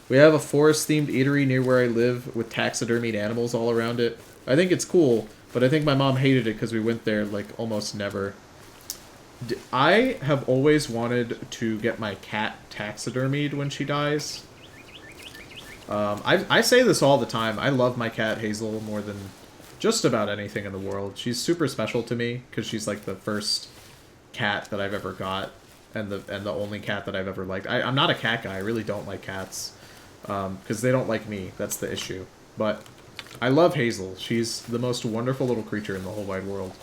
We have a forest-themed eatery near where I live with taxidermied animals all around it. I think it's cool, but I think my mom hated it because we went there, like, almost never. I have always wanted to get my cat taxidermied when she dies. I say this all the time. I love my cat Hazel more than just about anything in the world. She's super special to me because she's like the first cat that I've ever got, and the only cat that I've ever liked. I'm not a cat guy. I really don't like cats because they don't like me. That's the issue. But I love Hazel. She's the most wonderful little creature in the whole wide world.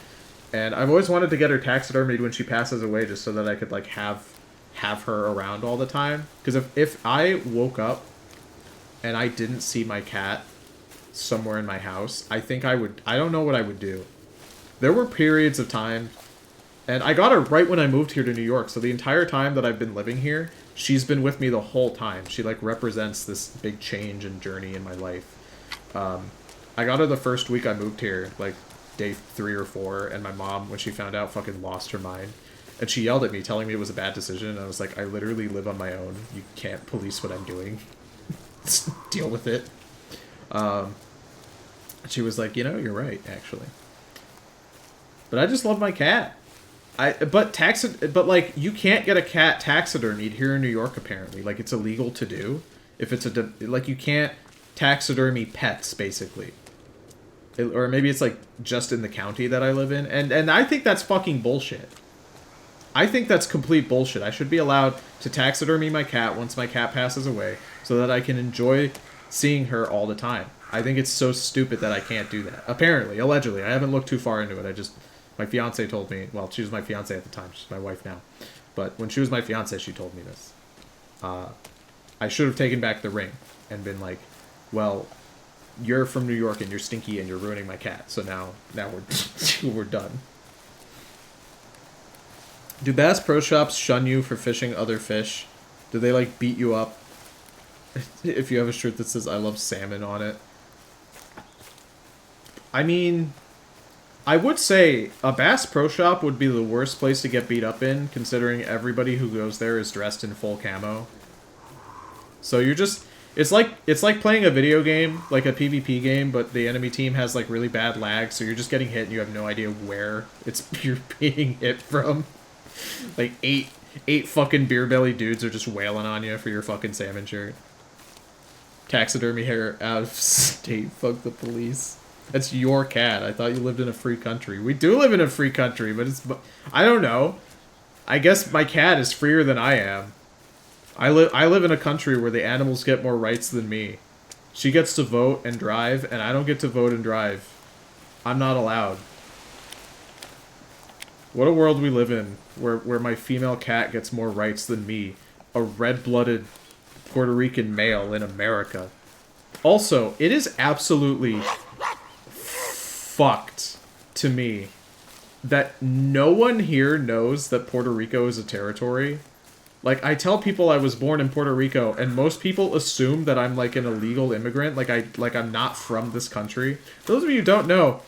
And I've always wanted to get her taxidermied when she passes away, just so that I could like have her around all the time. Because if I woke up and I didn't see my cat somewhere in my house, I think I don't know what I would do. There were periods of time, and I got her right when I moved here to New York, so the entire time that I've been living here, she's been with me the whole time. She like represents this big change and journey in my life. I got her the first week I moved here, like day 3 or 4, and my mom, when she found out, fucking lost her mind. And she yelled at me, telling me it was a bad decision, and I was like, I literally live on my own. You can't police what I'm doing. Deal with it. She was like, you know, you're right, actually. But I just love my cat. But like, you can't get a cat taxidermied here in New York, apparently. Like, it's illegal to do. If it's like, you can't taxidermy pets, basically. Or maybe it's like just in the county that I live in, and I think that's fucking bullshit. I think that's complete bullshit. I should be allowed to taxidermy my cat once my cat passes away, so that I can enjoy seeing her all the time. I think it's so stupid that I can't do that. Apparently, allegedly, I haven't looked too far into it. My fiance told me. Well, she was my fiance at the time. She's my wife now, but when she was my fiance, she told me this. I should have taken back the ring and been like, well, you're from New York and you're stinky and you're ruining my cat. So now we're done. Do Bass Pro Shops shun you for fishing other fish? Do they like beat you up if you have a shirt that says I love salmon on it? I mean, I would say a Bass Pro Shop would be the worst place to get beat up in, considering everybody who goes there is dressed in full camo. So you're just... It's like playing a video game, like a PvP game, but the enemy team has like really bad lag, so you're just getting hit and you have no idea where you're being hit from. Like eight fucking beer belly dudes are just wailing on you for your fucking salmon shirt. Taxidermy hair out of state. Fuck the police. That's your cat. I thought you lived in a free country. We do live in a free country, but I don't know. I guess my cat is freer than I am. I live in a country where the animals get more rights than me. She gets to vote and drive, and I don't get to vote and drive. I'm not allowed. What a world we live in, where my female cat gets more rights than me. A red-blooded Puerto Rican male in America. Also, it is absolutely fucked to me that no one here knows that Puerto Rico is a territory. Like, I tell people I was born in Puerto Rico, and most people assume that I'm, like, an illegal immigrant, like I'm not from this country. For those of you who don't know,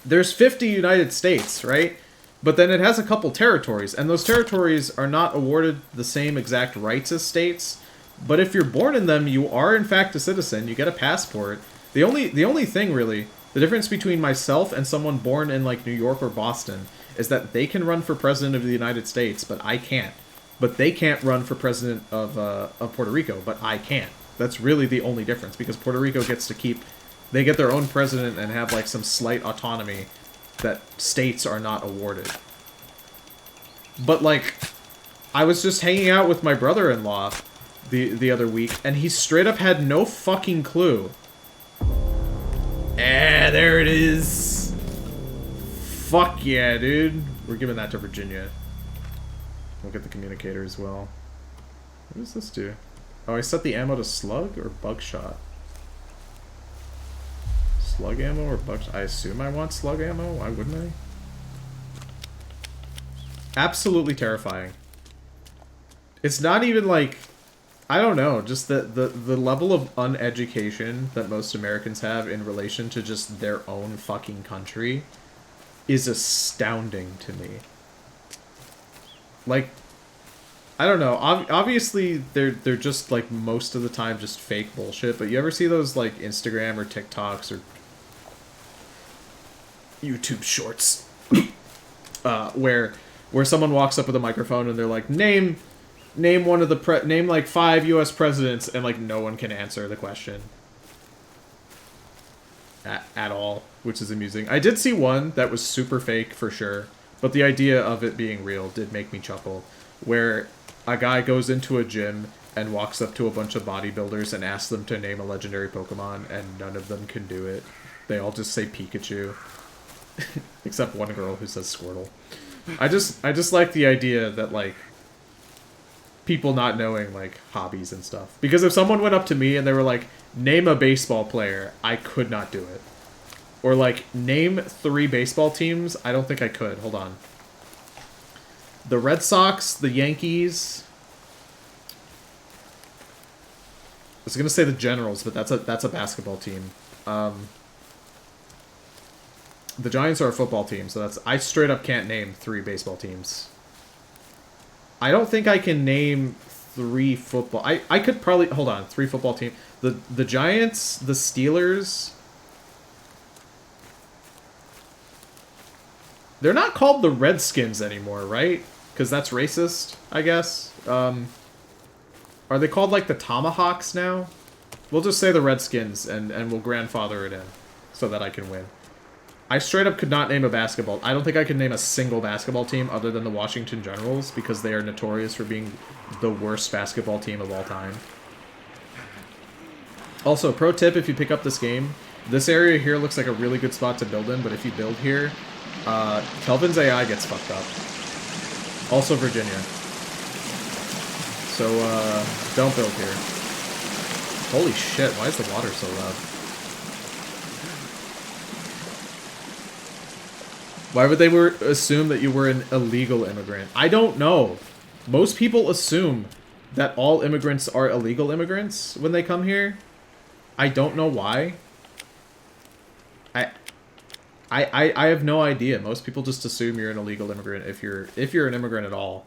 there's 50 United States, right? But then it has a couple territories, and those territories are not awarded the same exact rights as states, but if you're born in them, you are, in fact, a citizen. You get a passport. The only thing, really, the difference between myself and someone born in, like, New York or Boston is that they can run for president of the United States, but I can't. But they can't run for president of Puerto Rico, but I can. That's really the only difference, because Puerto Rico gets to keep... They get their own president and have, like, some slight autonomy that states are not awarded. But, like, I was just hanging out with my brother-in-law the other week, and he straight up had no fucking clue. There it is. Fuck yeah, dude. We're giving that to Virginia. We'll get the communicator as well. What does this do? Oh, I set the ammo to slug or buckshot? Slug ammo or buckshot? I assume I want slug ammo. Why wouldn't I? Absolutely terrifying. It's not even like... I don't know. Just the level of uneducation that most Americans have in relation to just their own fucking country is astounding to me. Like, I don't know. Obviously, they're just, like, most of the time just fake bullshit. But you ever see those, like, Instagram or TikToks or YouTube shorts where someone walks up with a microphone and they're like, name name one of the name like 5 U.S. presidents, and like no one can answer the question at all, which is amusing. I did see one that was super fake for sure, but the idea of it being real did make me chuckle, where a guy goes into a gym and walks up to a bunch of bodybuilders and asks them to name a legendary Pokemon, and none of them can do it. They all just say Pikachu. Except one girl who says Squirtle. I just like the idea that, like, people not knowing, like, hobbies and stuff. Because if someone went up to me and they were like, name a baseball player, I could not do it. Or, like, name 3 baseball teams, I don't think I could. Hold on. The Red Sox, the Yankees. I was gonna say the Generals, but that's a basketball team. The Giants are a football team, so I straight up can't name 3 baseball teams. I don't think I can name 3 football. I could probably hold on, 3 football teams. The Giants, the Steelers. They're not called the Redskins anymore, right? Because that's racist, I guess. Are they called like the Tomahawks now? We'll just say the Redskins and we'll grandfather it in so that I can win. I straight up could not name a basketball. I don't think I can name a single basketball team other than the Washington Generals because they are notorious for being the worst basketball team of all time. Also, pro tip if you pick up this game, this area here looks like a really good spot to build in, but if you build here, Kelvin's AI gets fucked up. Also Virginia. So, don't build here. Holy shit, why is the water so loud? Why would they assume that you were an illegal immigrant? I don't know. Most people assume that all immigrants are illegal immigrants when they come here. I don't know why. I have no idea. Most people just assume you're an illegal immigrant if you're an immigrant at all.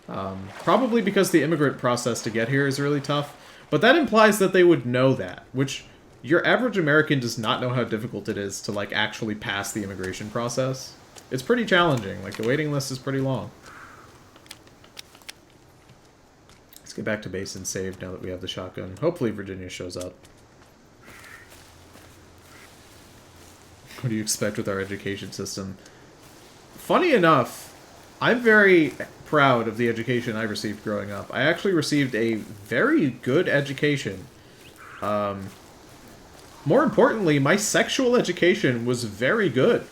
Probably because the immigrant process to get here is really tough. But that implies that they would know that, which your average American does not know how difficult it is to, like, actually pass the immigration process. It's pretty challenging. Like, the waiting list is pretty long. Let's get back to base and save now that we have the shotgun. Hopefully Virginia shows up. What do you expect with our education system? Funny enough, I'm very proud of the education I received growing up. I actually received a very good education. More importantly, my sexual education was very good.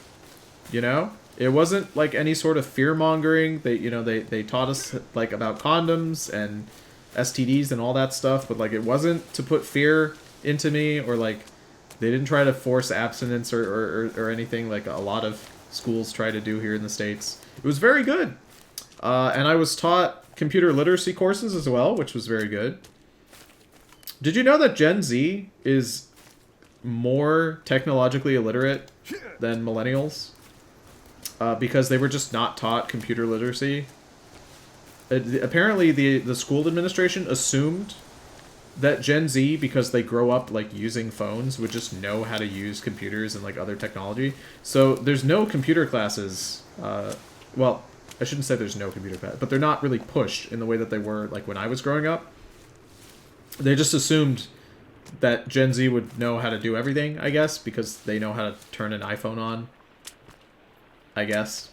You know? It wasn't like any sort of fear-mongering. They taught us like about condoms and STDs and all that stuff, but like it wasn't to put fear into me, or like they didn't try to force abstinence or anything like a lot of schools try to do here in the States. It was very good. And I was taught computer literacy courses as well, which was very good. Did you know that Gen Z is more technologically illiterate than millennials? Because they were just not taught computer literacy. Apparently, the school administration assumed that Gen Z, because they grow up like using phones, would just know how to use computers and like other technology. So there's no computer classes. Well, I shouldn't say there's no computer class, but they're not really pushed in the way that they were like when I was growing up. They just assumed that Gen Z would know how to do everything, I guess, because they know how to turn an iPhone on, I guess.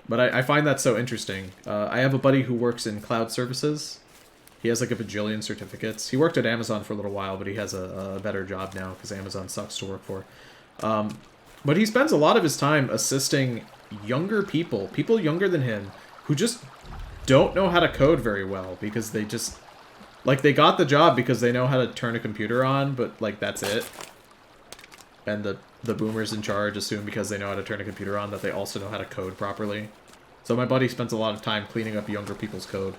But I find that so interesting. I have a buddy who works in cloud services. He has like a bajillion certificates. He worked at Amazon for a little while, but he has a better job now because Amazon sucks to work for. But he spends a lot of his time assisting younger people younger than him, who just don't know how to code very well because they just... Like, they got the job because they know how to turn a computer on, but, like, that's it. And the boomers in charge assume because they know how to turn a computer on that they also know how to code properly. So my buddy spends a lot of time cleaning up younger people's code.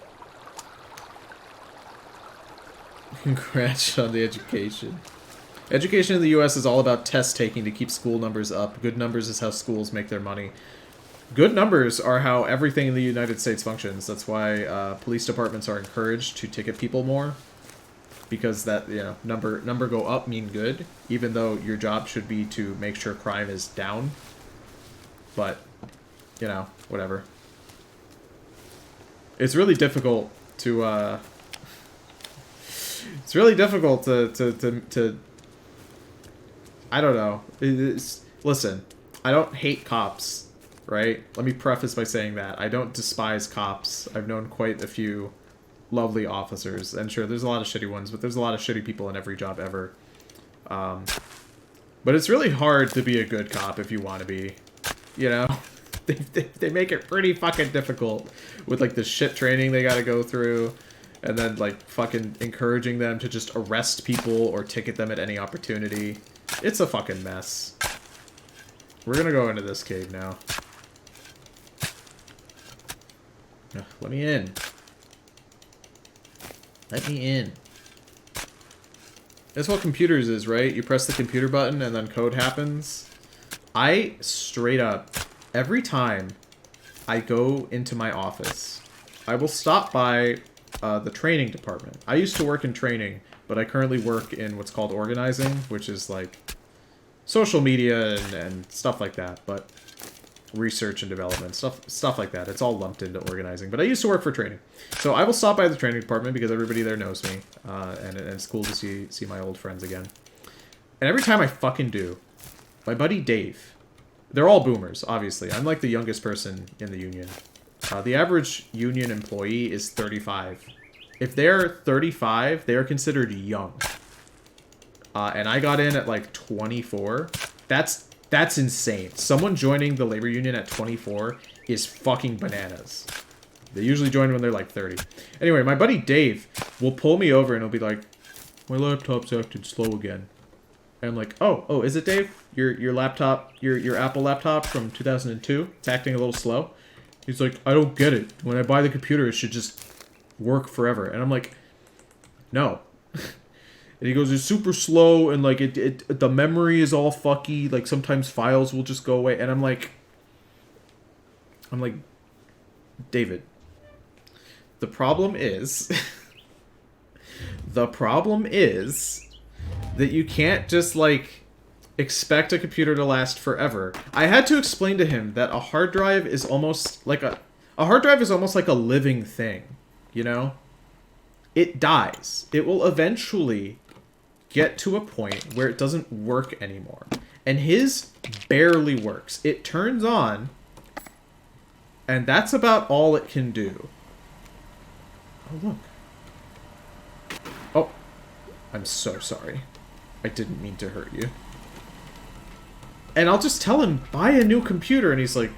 Congrats on the education. Education in the U.S. is all about test taking to keep school numbers up. Good numbers is how schools make their money. Good numbers are how everything in the United States functions. That's why police departments are encouraged to ticket people more. Because that, you know, number go up mean good, even though your job should be to make sure crime is down. But, you know, whatever. It's really difficult to, it's really difficult to I don't know. Listen, I don't hate cops, right? Let me preface by saying that. I don't despise cops. I've known quite a few lovely officers. And sure, there's a lot of shitty ones, but there's a lot of shitty people in every job ever. But it's really hard to be a good cop if you want to be, you know? They make it pretty fucking difficult with, like, the shit training they gotta go through. And then, like, fucking encouraging them to just arrest people or ticket them at any opportunity. It's a fucking mess. We're gonna go into this cave now. Ugh, let me in. Let me in. That's what computers is, right? You press the computer button and then code happens. I straight up, every time I go into my office, I will stop by the training department. I used to work in training, but I currently work in what's called organizing, which is like social media and stuff like that, but research and development, stuff like that. It's all lumped into organizing, but I used to work for training. So I will stop by the training department because everybody there knows me, and it's cool to see my old friends again. And every time I fucking do, my buddy Dave, they're all boomers, obviously. I'm like the youngest person in the union. The average union employee is 35. If they're 35, they are considered young. And I got in at like 24. That's insane. Someone joining the labor union at 24 is fucking bananas. They usually join when they're like 30. Anyway, my buddy Dave will pull me over and he'll be like, my laptop's acting slow again. And I'm like, oh, is it, Dave? Your laptop, your Apple laptop from 2002? It's acting a little slow? He's like, I don't get it. When I buy the computer, it should just work forever. And I'm like, no. And he goes, it's super slow, and like the memory is all fucky. Like sometimes files will just go away. And I'm like, David, the problem is, that you can't just like expect a computer to last forever. I had to explain to him that a hard drive is almost like a living thing, you know? It dies. It will eventually get to a point where it doesn't work anymore. And his barely works. It turns on, and that's about all it can do. Oh, look. Oh, I'm so sorry. I didn't mean to hurt you. And I'll just tell him, buy a new computer. And he's like,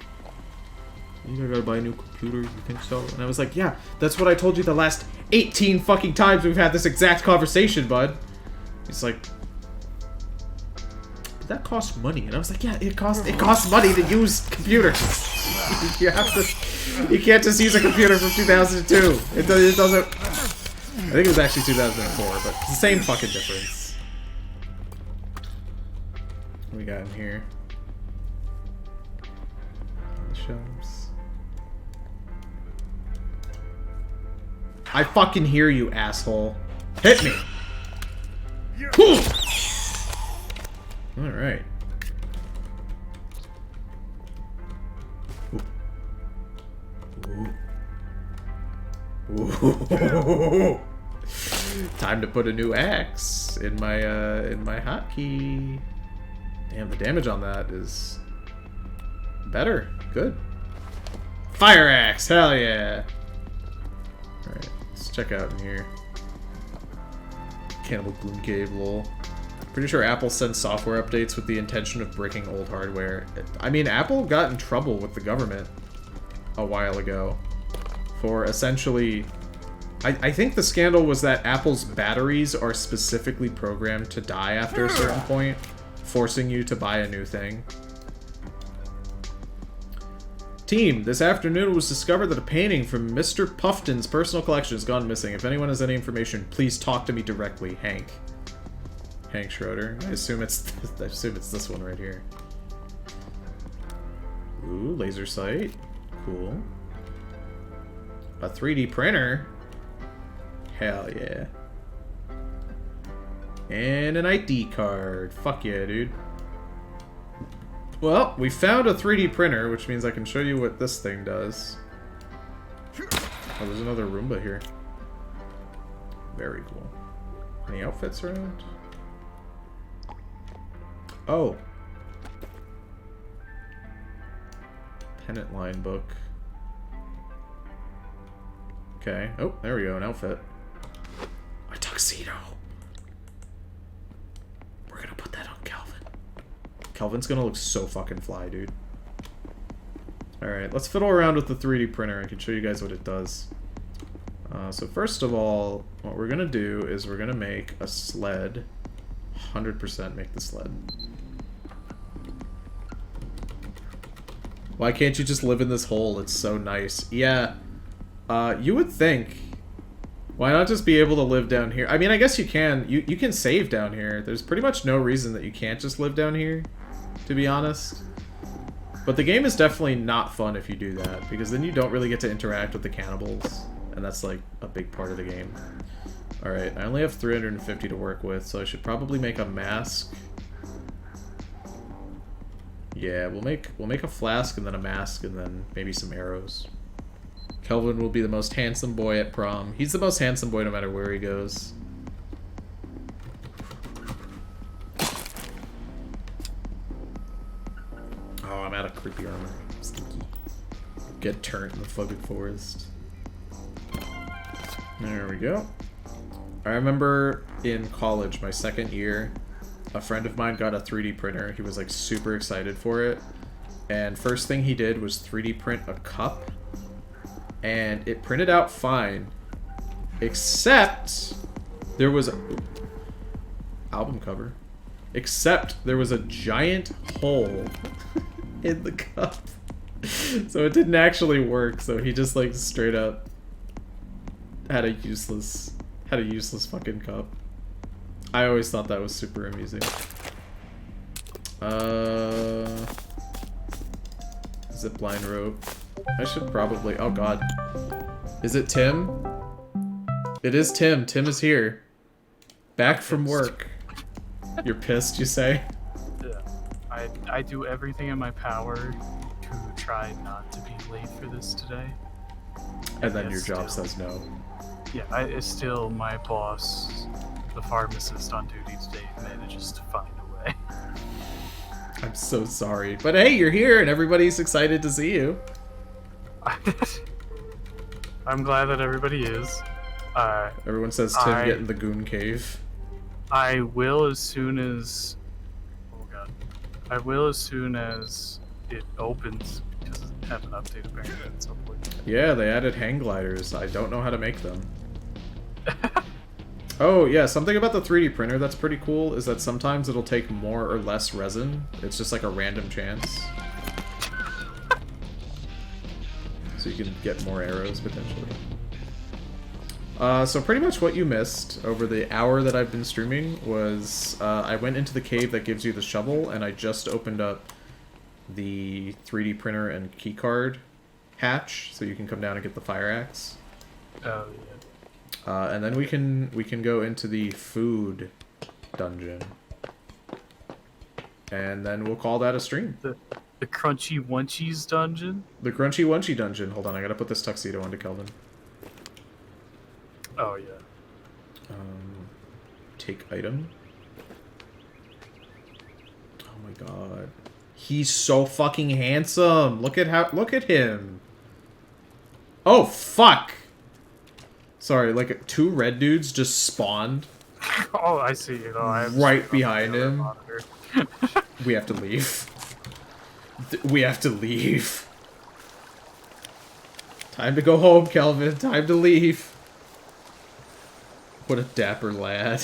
you gotta buy a new computer? You think so? And I was like, yeah, that's what I told you the last 18 fucking times we've had this exact conversation, bud. He's like, did that cost money? And I was like, yeah, it costs money to use computers. You can't just use a computer from 2002. It doesn't. I think it was actually 2004, but it's the same fucking difference. What we got in here? The shelves. I fucking hear you, asshole. Hit me! Alright. Time to put a new axe in my hotkey. Damn, the damage on that is better. Good. Fire axe, hell yeah. Alright, let's check out in here. Cannibal Gloom Cave, lol. Pretty sure Apple sends software updates with the intention of breaking old hardware. I mean, Apple got in trouble with the government a while ago for essentially... I think the scandal was that Apple's batteries are specifically programmed to die after a certain point, forcing you to buy a new thing. Team, this afternoon it was discovered that a painting from Mr. Puffton's personal collection has gone missing. If anyone has any information, please talk to me directly. Hank Schroeder. I assume it's this one right here. Ooh, laser sight. Cool. A 3D printer. Hell yeah. And an ID card. Fuck yeah, dude. Well, we found a 3D printer, which means I can show you what this thing does. Oh, there's another Roomba here. Very cool. Any outfits around? Oh. Pennant line book. Okay. Oh, there we go. An outfit. A tuxedo. We're gonna put that on Calvin. Calvin's gonna look so fucking fly, dude. Alright, let's fiddle around with the 3D printer. I can show you guys what it does. So first of all, what we're gonna do is we're gonna make a sled. 100% make the sled. Why can't you just live in this hole? It's so nice. Yeah, you would think. Why not just be able to live down here? I mean, I guess you can. You can save down here. There's pretty much no reason that you can't just live down here, to be honest. But the game is definitely not fun if you do that, because then you don't really get to interact with the cannibals. And that's like a big part of the game. Alright, I only have 350 to work with, so I should probably make a mask. Yeah, we'll make a flask and then a mask and then maybe some arrows. Kelvin will be the most handsome boy at prom. He's the most handsome boy no matter where he goes. Oh, I'm out of creepy armor. Stinky. Get turned in the fucking forest. There we go. I remember in college, my second year, a friend of mine got a 3D printer. He was like super excited for it. And first thing he did was 3D print a cup. And it printed out fine. Except there was a album cover. Except there was a giant hole in the cup. So it didn't actually work. So he just like straight up had a useless fucking cup. I always thought that was super amusing. Zipline rope. I should probably... Oh god. Is it Tim? It is Tim. Tim is here. Back from work. You're pissed, you say? Yeah. I do everything in my power to try not to be late for this today. And then your job says no. Yeah, it's still my boss, the pharmacist on duty today, manages to find a way. I'm so sorry. But hey, you're here and everybody's excited to see you. I'm glad that everybody is. Everyone says Tim get in the goon cave. I will as soon as... Oh god. I will as soon as it opens, because it had an update apparently at some point. Yeah, they added hang gliders. I don't know how to make them. Oh, yeah, something about the 3D printer that's pretty cool is that sometimes it'll take more or less resin. It's just like a random chance. So you can get more arrows, potentially. So pretty much what you missed over the hour that I've been streaming was I went into the cave that gives you the shovel, and I just opened up the 3D printer and keycard hatch, so you can come down and get the fire axe. Oh, yeah. And then we can go into the food dungeon. And then we'll call that a stream. The Crunchy Wunchies dungeon? The Crunchy Wunchy dungeon. Hold on, I gotta put this tuxedo onto Kelvin. Oh, yeah. Take item. Oh my god. He's so fucking handsome. Look at him. Oh, fuck. Sorry, like 2 red dudes just spawned. Oh, I see. You know, I have right behind him. We have to leave. We have to leave. Time to go home, Kelvin. Time to leave. What a dapper lad.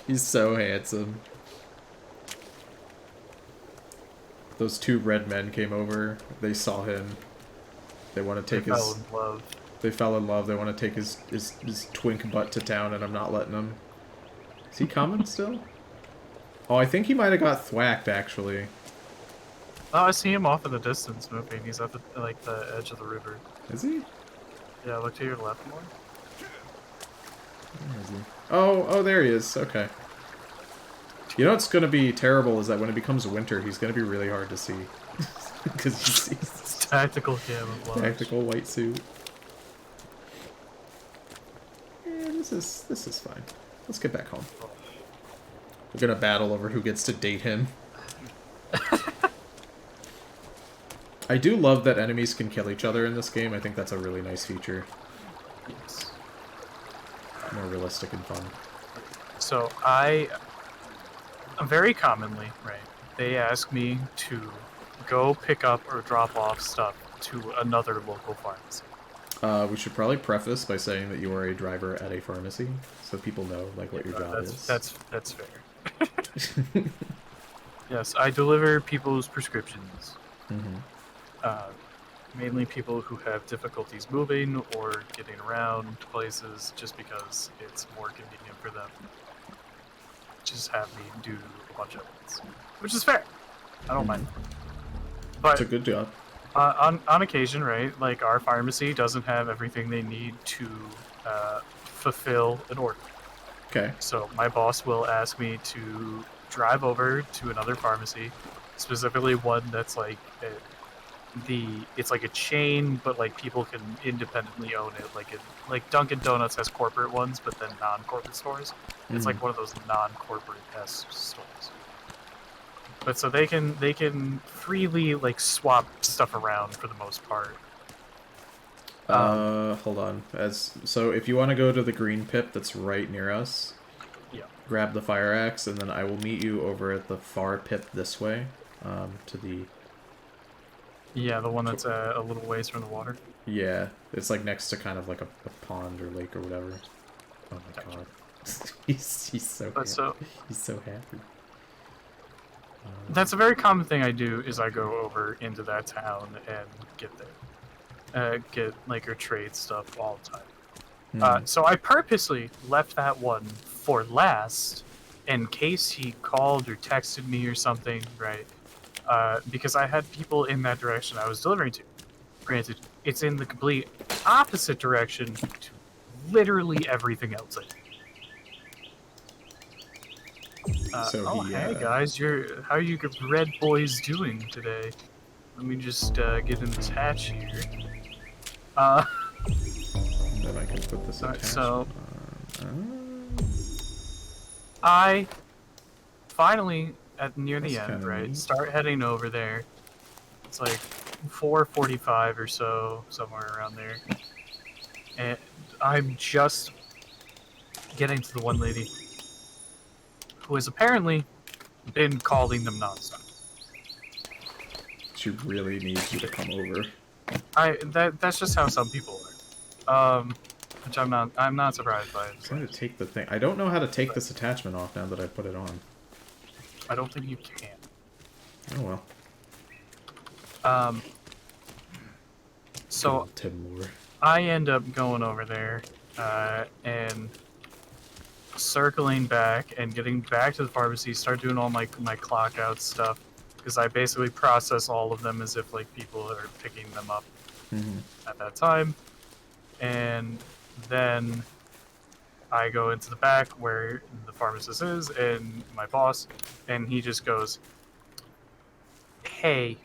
He's so handsome. Those 2 red men came over. They saw him. They want to take his... fell in love. They fell in love. They want to take his twink butt to town, and I'm not letting them. Is he coming still? Oh, I think he might have got thwacked, actually. Oh, I see him off in the distance moving. He's at the, like, the edge of the river. Is he? Yeah, look to your left more. Where is he? Oh, there he is. Okay. You know what's going to be terrible is that when it becomes winter, he's going to be really hard to see. Because he's Tactical camouflage. tactical white suit. This is fine. Let's get back home. We're gonna battle over who gets to date him. I do love that enemies can kill each other in this game. I think that's a really nice feature. Yes. More realistic and fun. So very commonly, right, they ask me to go pick up or drop off stuff to another local pharmacy. We should probably preface by saying that you are a driver at a pharmacy, so people know like what your job is. That's fair. Yes, I deliver people's prescriptions. Mm-hmm. Mainly people who have difficulties moving or getting around places, just because it's more convenient for them. Just have me do a bunch of it, which is fair. I don't mind. But It's a good job. on occasion, right? Like our pharmacy doesn't have everything they need to fulfill an order. Okay. So my boss will ask me to drive over to another pharmacy, specifically one that's like it's like a chain, but like people can independently own it. Like Dunkin' Donuts has corporate ones, but then non-corporate stores. It's like one of those non-corporate stores. But so they can freely like swap stuff around for the most part. Hold on. So if you want to go to the green pip that's right near us, Yeah. grab the fire axe, and then I will meet you over at the far pip this way, to the... Yeah, the one that's a little ways from the water. Yeah, it's like next to kind of like a pond or lake or whatever. Oh my god. he's so But so he's so happy. that's a very common thing I do is I go over into that town and get there. Get like or trade stuff all the time. So I purposely left that one for last in case he called or texted me or something, right? Because I had people in that direction I was delivering to. Granted, it's in the complete opposite direction to literally everything else I do. Hey guys, how are you red boys doing today? Let me just get in this hatch here. Then I can put this attachment so on. I finally, near the That's end, kinda right, neat. start heading over there. It's like 4:45 or so, somewhere around there. And I'm just getting to the one lady who has apparently been calling them nonstop. She really needs you to come over. That's just how some people are. Which I'm not surprised by. I'm trying to take the thing. I don't know how to take this attachment off now that I put it on. I don't think you can. Oh well. So 10 more. I end up going over there and circling back and getting back to the pharmacy, start doing all my clock out stuff, because I basically process all of them as if like people are picking them up at that time. And then I go into the back where the pharmacist is and my boss, and he just goes, "Hey,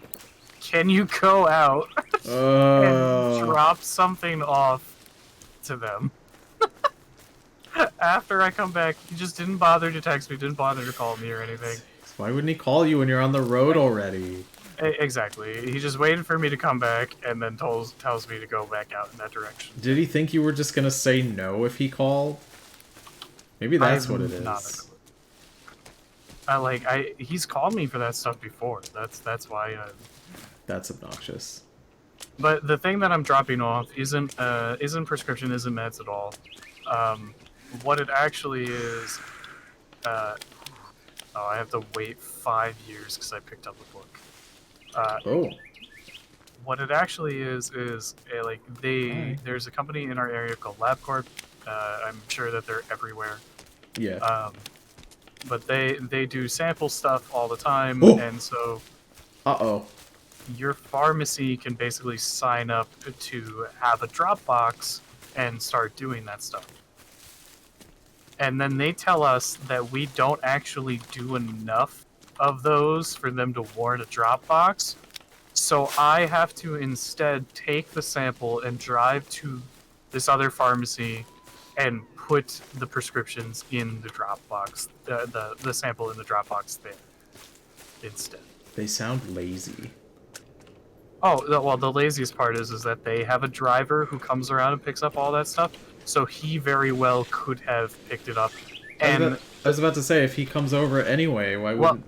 can you go out and drop something off to them?" After I come back, he just didn't bother to text me, didn't bother to call me or anything. Why wouldn't he call you when you're on the road already? Exactly. He just waited for me to come back and then tells me to go back out in that direction. Did he think you were just gonna say no if he called? Maybe that's what it is. He's called me for that stuff before. That's why. That's obnoxious. But the thing that I'm dropping off isn't prescription, isn't meds at all. What it actually is, I have to wait 5 years because I picked up a book. What it actually is there's a company in our area called LabCorp. I'm sure that they're everywhere. Yeah. But they do sample stuff all the time, and so your pharmacy can basically sign up to have a drop box and start doing that stuff. And then they tell us that we don't actually do enough of those for them to warrant a drop box. So I have to instead take the sample and drive to this other pharmacy and put the prescriptions in the Dropbox, the sample in the Dropbox there instead. They sound lazy. Oh, well, the laziest part is that they have a driver who comes around and picks up all that stuff, so he very well could have picked it up. And I was about to say, if he comes over anyway, why wouldn't...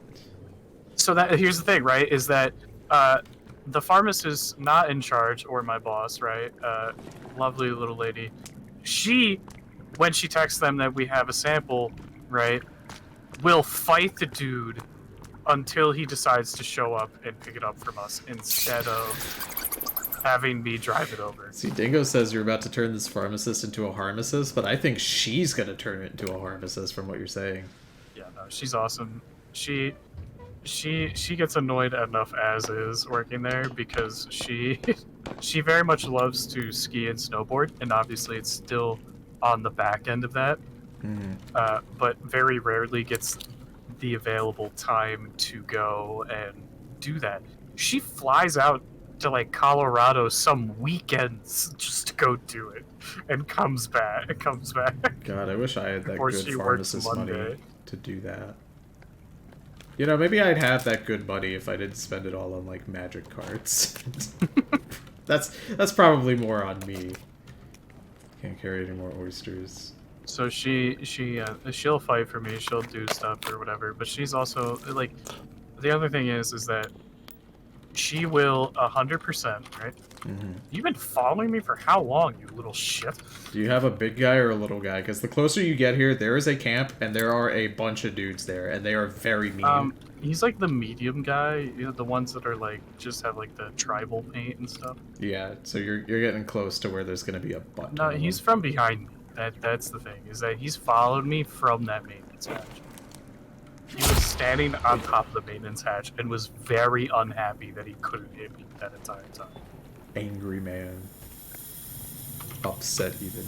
So here's the thing, right, is that the pharmacist not in charge, or my boss, right, lovely little lady, she, when she texts them that we have a sample, right, will fight the dude until he decides to show up and pick it up from us instead of having me drive it over. See, Dingo says you're about to turn this pharmacist into a harmacist, but I think she's going to turn it into a harmacist from what you're saying. Yeah, no, she's awesome. She gets annoyed enough as is working there because she very much loves to ski and snowboard, and obviously it's still on the back end of that, but very rarely gets the available time to go and do that. She flies out to like Colorado some weekends just to go do it, and comes back. God, I wish I had that Or good she pharmacist works money Monday. to do that. You know, maybe I'd have that good money if I didn't spend it all on like magic cards. That's probably more on me. Can't carry any more oysters. So she'll fight for me. She'll do stuff or whatever. But she's also like, the other thing is that she will 100%, right? You've been following me for how long, you little shit? Do you have a big guy or a little guy? Because the closer you get here, there is a camp, and there are a bunch of dudes there, and they are very mean. He's like the medium guy, you know, the ones that are like just have like the tribal paint and stuff. Yeah, so you're getting close to where there's gonna be a bunch. No, he's from behind me. That's the thing, is that he's followed me from that maintenance hatch. He was standing on top of the maintenance hatch and was very unhappy that he couldn't hit me that entire time. Angry man. Upset even.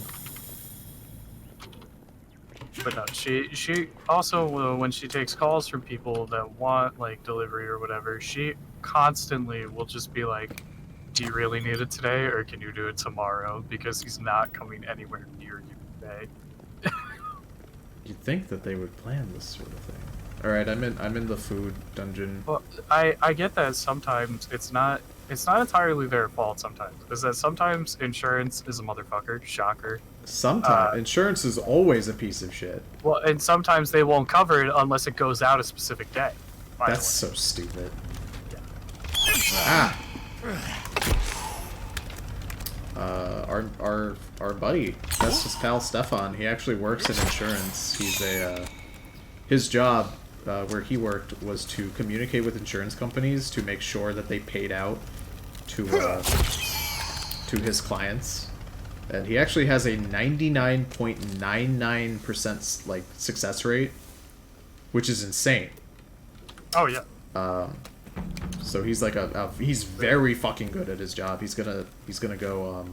But no, she also, when she takes calls from people that want like delivery or whatever, she constantly will just be like, do you really need it today, or can you do it tomorrow? Because he's not coming anywhere near you today. You'd think that they would plan this sort of thing. All right, I'm in the food dungeon. Well, I get that sometimes it's not entirely their fault. Sometimes is that sometimes insurance is a motherfucker. Shocker. Sometimes insurance is always a piece of shit. Well, and sometimes they won't cover it unless it goes out a specific day. That's so stupid. Yeah. Our buddy, that's his pal Stefan. He actually works in insurance. He's his job where he worked was to communicate with insurance companies to make sure that they paid out to his clients. And he actually has a 99.99% like success rate, which is insane. Oh yeah. So he's like he's very fucking good at his job. He's gonna go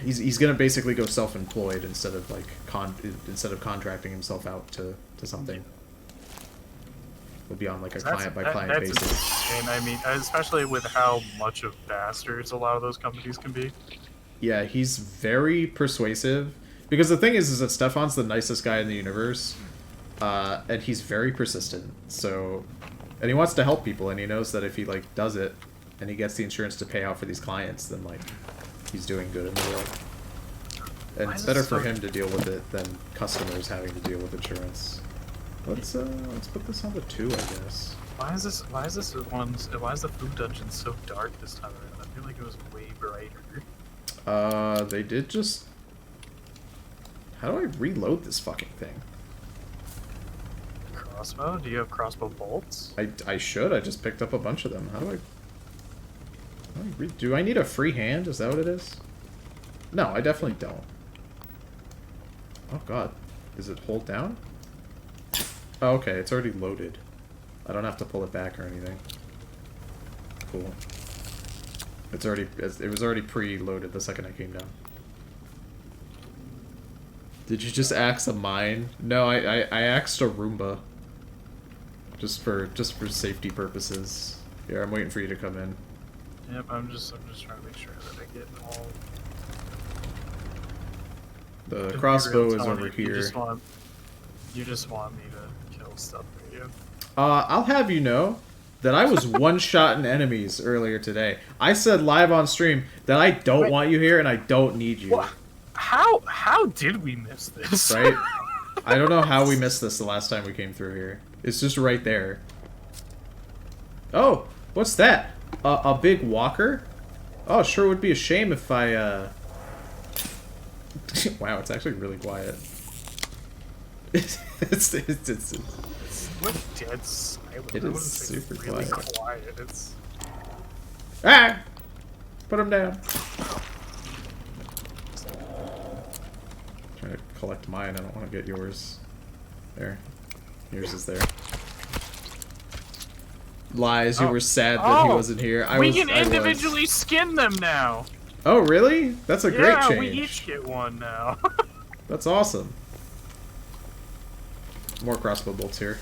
he's gonna basically go self-employed instead of like contracting himself out to something. He'll be on like a client by client basis. And I mean, especially with how much of bastards a lot of those companies can be. Yeah, he's very persuasive. Because the thing is that Stefan's the nicest guy in the universe. And he's very persistent. So, and he wants to help people, and he knows that if he like does it, and he gets the insurance to pay out for these clients, then like he's doing good in the world. And it's better for him to deal with it than customers having to deal with insurance. Let's put this on to 2, I guess. Why is the food dungeon so dark this time around? I feel like it was way brighter. They did just... How do I reload this fucking thing? Crossbow? Do you have crossbow bolts? I should. I just picked up a bunch of them. How do I do I need a free hand? Is that what it is? No, I definitely don't. Oh god. Is it hold down? Oh, okay. It's already loaded. I don't have to pull it back or anything. Cool. It was already pre-loaded the second I came down. Did you just axe a mine? No, I axed a Roomba. Just for safety purposes. Here, I'm waiting for you to come in. Yep, I'm just trying to make sure that I get all. The To be crossbow real, is Tony, over here. You just want me to kill stuff for you. I'll have you know that I was one-shotting enemies earlier today. I said live on stream that I don't want you here and I don't need you. What? How did we miss this? Right? I don't know how we missed this the last time we came through here. It's just right there. Oh, what's that? A big walker? Oh, sure would be a shame if I, Wow, it's actually really quiet. it's We're dead silent. It I is wouldn't say super really quiet. It's... Ah! Put him down. Trying to collect mine. I don't want to get yours. There. Yours is there. Lies. You were sad that he wasn't here. We can individually skin them now. Oh, really? That's a great change. Yeah, we each get one now. That's awesome. More crossbow bolts here.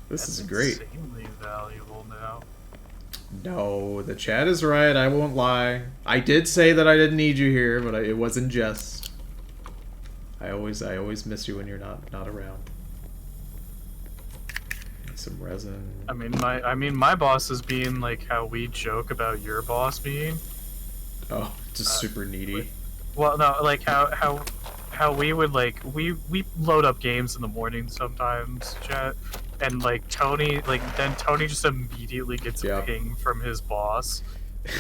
This is great. Insanely valuable now. No, the chat is right. I won't lie. I did say that I didn't need you here, but it was in jest. I always miss you when you're not around. Some resin. I mean, my boss is being like how we joke about your boss being. Oh, just super needy. Well, no, like how we would like we load up games in the morning sometimes, chat, and like Tony just immediately gets a ping from his boss,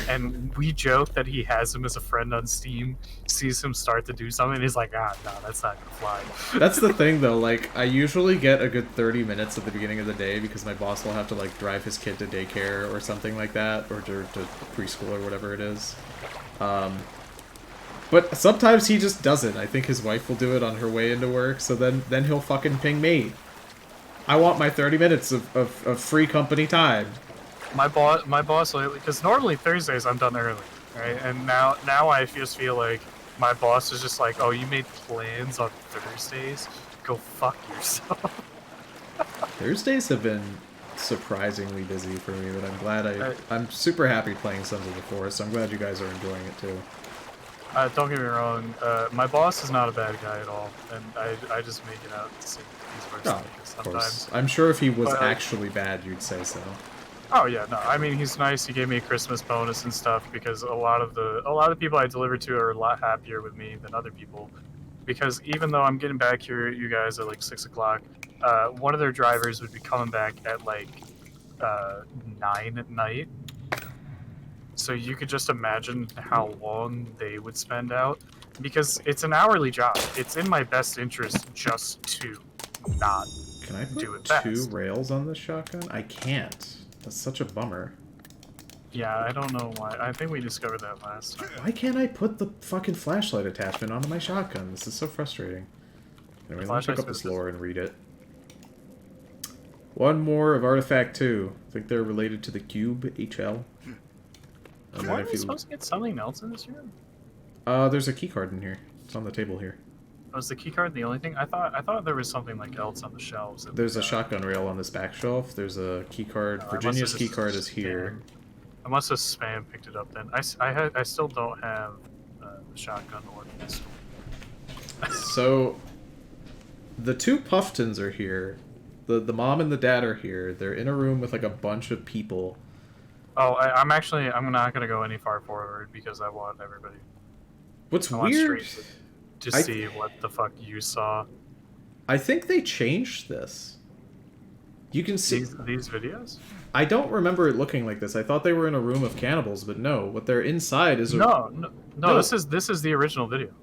and we joke that he has him as a friend on Steam, sees him start to do something, and he's like, no, that's not gonna fly. That's the thing though, like I usually get a good 30 minutes at the beginning of the day because my boss will have to like drive his kid to daycare or something like that, or to preschool or whatever it is. But sometimes he just doesn't. I think his wife will do it on her way into work, so then he'll fucking ping me. I want my 30 minutes of free company time. My boss lately, because normally Thursdays I'm done early, right? And now I just feel like my boss is just like, oh, you made plans on Thursdays? Go fuck yourself. Thursdays have been surprisingly busy for me, but I'm glad I'm super happy playing Sons of the Forest, so I'm glad you guys are enjoying it too. Don't get me wrong, my boss is not a bad guy at all, and I just make it out to see he's worse than me sometimes. Of course. I'm sure if he was actually bad, you'd say so. Oh yeah, no, I mean he's nice. He gave me a Christmas bonus and stuff because a lot of the people I deliver to are a lot happier with me than other people. Because even though I'm getting back here, you guys at like 6 o'clock, one of their drivers would be coming back at like 9 at night. So you could just imagine how long they would spend out, because it's an hourly job. It's in my best interest just to not Can I do it put fast. 2 rails on this shotgun? I can't. That's such a bummer. Yeah, I don't know why. I think we discovered that last time. Why can't I put the fucking flashlight attachment onto my shotgun? This is so frustrating. Anyway, let me pick up this lore and read it. One more of Artifact 2. I think they're related to the Cube, HL. And then Weren't we supposed to get something else in this room? There's a keycard in here. It's on the table here. Was the keycard the only thing? I thought there was something like else on the shelves. There's a shotgun rail on this back shelf. There's a keycard. Virginia's keycard is here. I must have spam picked it up then. I still don't have the shotgun or the pistol. So, the 2 Puftons are here. The mom and the dad are here. They're in a room with like a bunch of people. Oh, I'm not gonna go any far forward because I want everybody. What's weird? To see what the fuck you saw. I think they changed this. You can see these videos. I don't remember it looking like this. I thought they were in a room of cannibals, but no. What they're inside is no. This is the original video.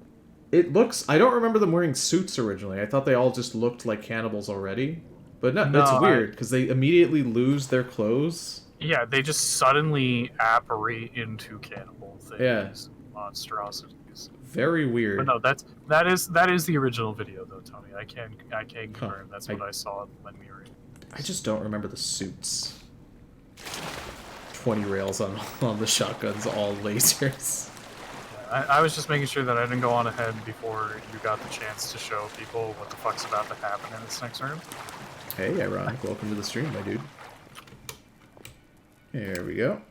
It looks. I don't remember them wearing suits originally. I thought they all just looked like cannibals already. But no, it's weird because they immediately lose their clothes. Yeah, they just suddenly apparate into cannibal things. Yeah. Monstrosities. Very weird. But no, that is the original video though, Tony. I can confirm that's what I saw when we were in. I just don't remember the suits. 20 rails on the shotguns, all lasers. Yeah, I was just making sure that I didn't go on ahead before you got the chance to show people what the fuck's about to happen in this next room. Hey, Ironic, welcome to the stream, my dude. Here we go.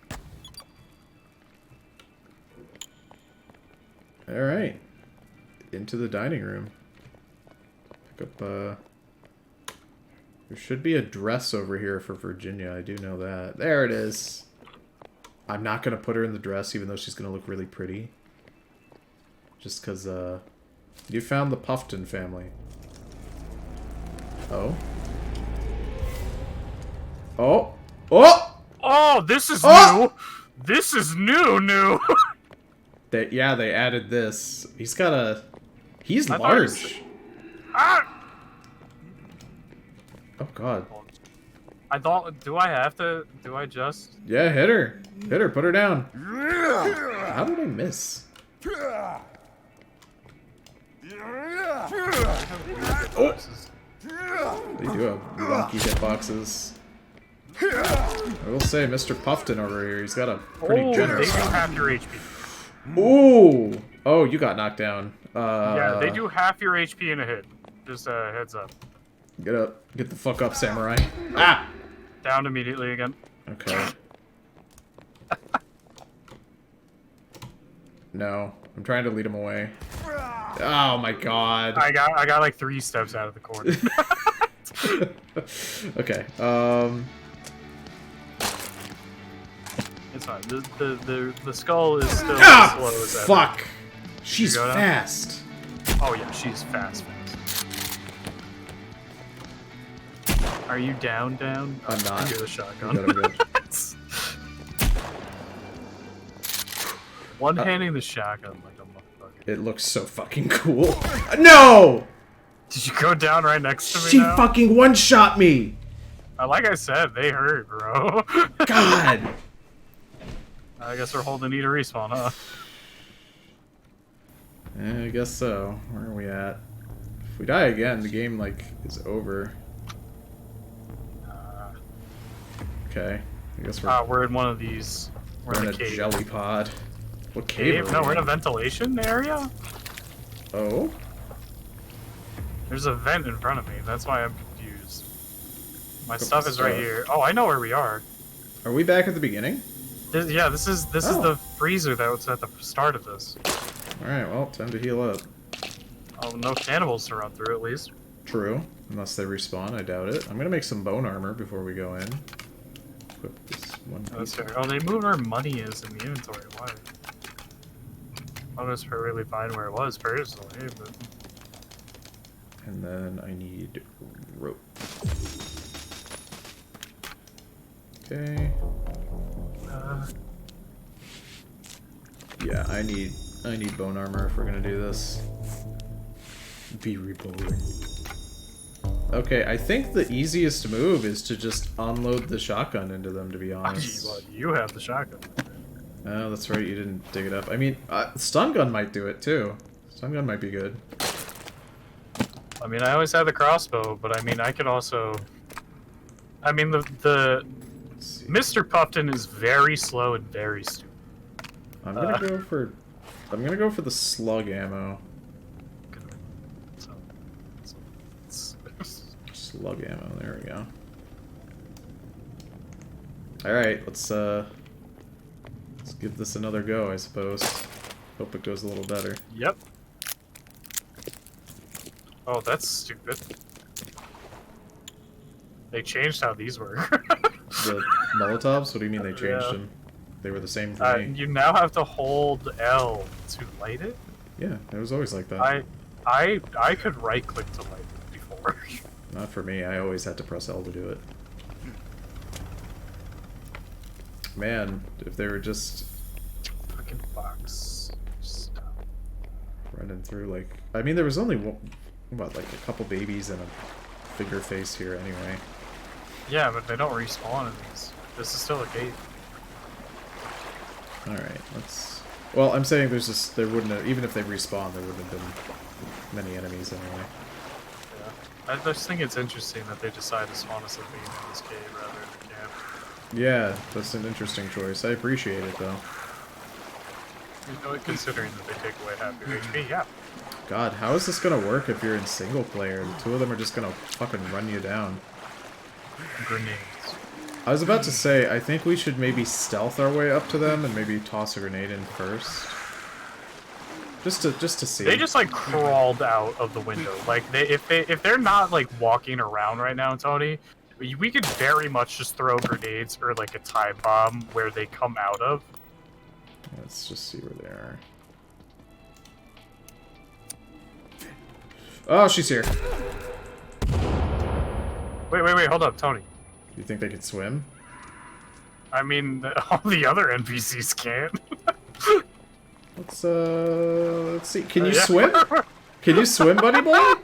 Alright. Into the dining room. Pick up, there should be a dress over here for Virginia. I do know that. There it is. I'm not going to put her in the dress, even though she's going to look really pretty. Just because, you found the Puffton family. Oh. Oh. Oh! Oh, this is new! This is new! Yeah, they added this. He's got a... He's large. Ah! Oh, God. I thought... Do I have to... Do I just... Yeah, hit her. Hit her. Put her down. How did I miss? Oh. They do have wonky hitboxes. I will say, Mr. Puffton over here, he's got a pretty generous... They do half your HP. Ooh! Oh, you got knocked down. Yeah, they do half your HP in a hit. Just heads up. Get up. Get the fuck up, samurai. Ah! Down immediately again. Okay. No. I'm trying to lead him away. Oh my god. I got like 3 steps out of the corner. Okay. It's fine. The skull is still Ah! slow as ever. Fuck! She's fast. Oh yeah, she's fast. Are you down? I'm not. I hear the shotgun. I'm good. One-handing the shotgun like a motherfucker. It looks so fucking cool. No! Did you go down right next to me She now? fucking one-shot me! Like I said, they hurt, bro. God! I guess we're holding E to respawn, huh? I guess so. Where are we at? If we die again, the game, like, is over. Okay. I guess we're in one of these. We're in a a cave. jelly pod. What cave? No, we're in a ventilation area? Oh? There's a vent in front of me. That's why I'm confused. My What's stuff the is right stuff? here. Oh, I know where we are. Are we back at the beginning? This is the freezer that was at the start of this. Alright, well, time to heal up. Oh, no cannibals to run through at least. True. Unless they respawn, I doubt it. I'm gonna make some bone armor before we go in. Equip this one piece. That's fair. Oh, they moved where money is in the inventory. Why? I was perfectly fine where it was personally, but... And then I need rope. Okay. Yeah, I need bone armor if we're gonna do this. Be reborn. Okay, I think the easiest move is to just unload the shotgun into them, to be honest. Well, you have the shotgun. Oh, that's right, you didn't dig it up. I mean, stun gun might do it, too. Stun gun might be good. I mean, I always had the crossbow, but I mean, I could also... I mean, the Mr. Puffton is very slow and very stupid. I'm gonna go for the slug ammo. Slug ammo, there we go. Alright, let's give this another go, I suppose. Hope it goes a little better. Yep. Oh, that's stupid. They changed how these work. The Molotovs? What do you mean they changed them? They were the same for me. You now have to hold L to light it? Yeah, it was always like that. I could right-click to light it before. Not for me, I always had to press L to do it. Man, if they were just... Fucking box. Stop. Running through, like... I mean, there was only, what, like a couple babies and a bigger face here anyway. Yeah, but they don't respawn in these. This is still a gate. Alright, let's... Well, I'm saying there's just... There wouldn't have... Even if they respawn, there wouldn't have been many enemies anyway. Yeah. I just think it's interesting that they decided to spawn us at being in this cave rather than the camp. Yeah, that's an interesting choice. I appreciate it, though. You know, considering that they take away half your HP, yeah. God, how is this gonna work if you're in single player? The two of them are just gonna fucking run you down. grenades. I was about to say, I think we should maybe stealth our way up to them and maybe toss a grenade in first. Just to see. They just like crawled out of the window. Like if they're not like walking around right now, Tony, we could very much just throw grenades or like a time bomb where they come out of. Let's just see where they are. Oh, she's here. Wait, hold up, Tony. You think they could swim? I mean, all the other NPCs can't. Let's see. Can you swim? Can you swim, buddy boy?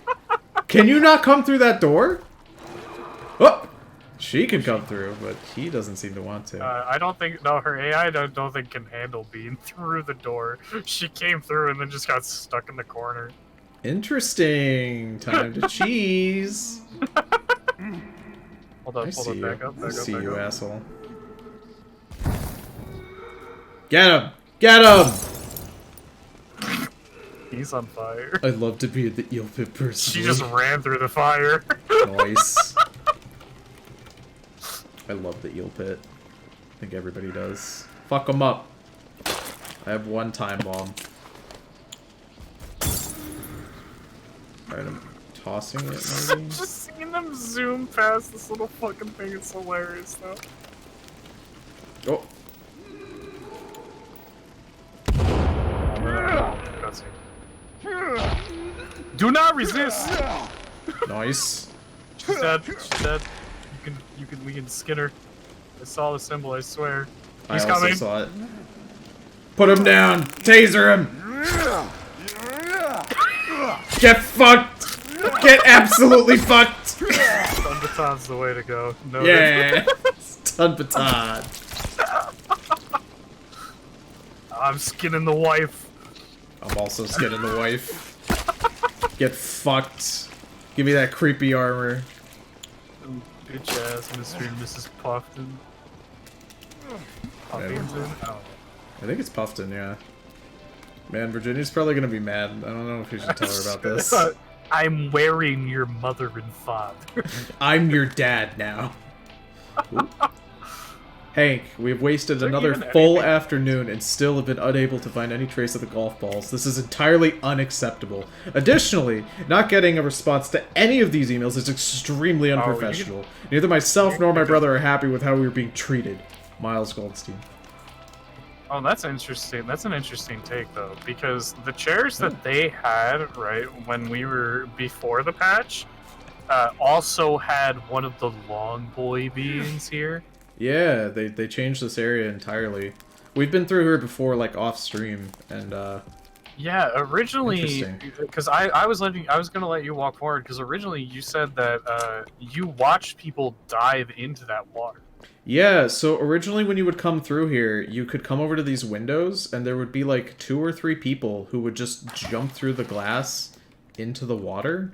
Can you not come through that door? Oh! She can come through, but he doesn't seem to want to. I don't think, no, her AI don't think can handle being through the door. She came through and then just got stuck in the corner. Interesting. Time to cheese. Hold up, back up. I see you, asshole. Get him! Get him! He's on fire. I'd love to be the eel pit person. She just ran through the fire. Nice. I love the eel pit. I think everybody does. Fuck them up. I have one time bomb. Alright, I'm tossing it, maybe? Just seeing them zoom past this little fucking thing is hilarious, though. Oh. Do not resist! Nice. She's dead. She's dead. We can skin her. I saw the symbol, I swear. He's I also coming. saw it. Put him down! Taser him! Get fucked! Get absolutely fucked! Stun baton's the way to go. Noted. Yeah! Stun baton. I'm skinning the wife. I'm also skinning the wife. Get fucked. Give me that creepy armor. Bitch ass Mr. and Mrs. Puffton. Puffington? Oh. I think it's Puffton, yeah. Man, Virginia's probably gonna be mad. I don't know if you should tell her about this. I'm wearing your mother and father. I'm your dad now. Ooh. Hank, we've wasted another full afternoon and still have been unable to find any trace of the golf balls. This is entirely unacceptable. Additionally, not getting a response to any of these emails is extremely unprofessional. Neither myself nor my brother are happy with how we were being treated. Miles Goldstein. Oh, that's interesting. That's an interesting take, though, because the chairs that they had, right, when we were before the patch, also had one of the long boy beings here. Yeah, they changed this area entirely. We've been through here before, like off stream, and yeah, originally, because I was gonna let you walk forward, because originally you said that you watched people dive into that water. Yeah, so originally when you would come through here, you could come over to these windows, and there would be like 2 or 3 people who would just jump through the glass into the water.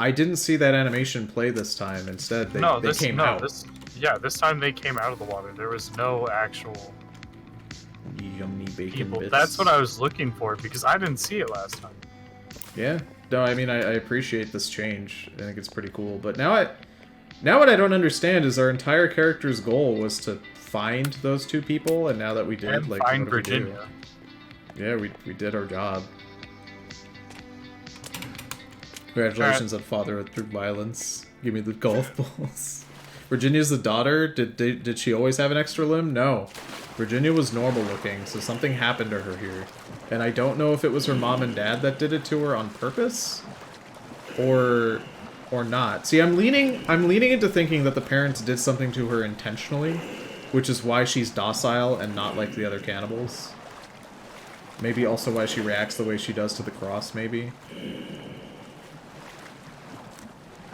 I didn't see that animation play this time. Instead, they came out. This time they came out of the water. There was no actual yummy bacon people. bits. That's what I was looking for, because I didn't see it last time. Yeah. No, I mean, I appreciate this change. I think it's pretty cool. But now what I don't understand is our entire character's goal was to find those 2 people, and now that we did, and like, find what do we do? Virginia. Yeah, we did our job. Congratulations on fatherhood through violence. Give me the golf balls. Virginia's the daughter. Did she always have an extra limb? No. Virginia was normal looking, so something happened to her here. And I don't know if it was her mom and dad that did it to her on purpose, or not. See, I'm leaning into thinking that the parents did something to her intentionally, which is why she's docile and not like the other cannibals. Maybe also why she reacts the way she does to the cross, maybe.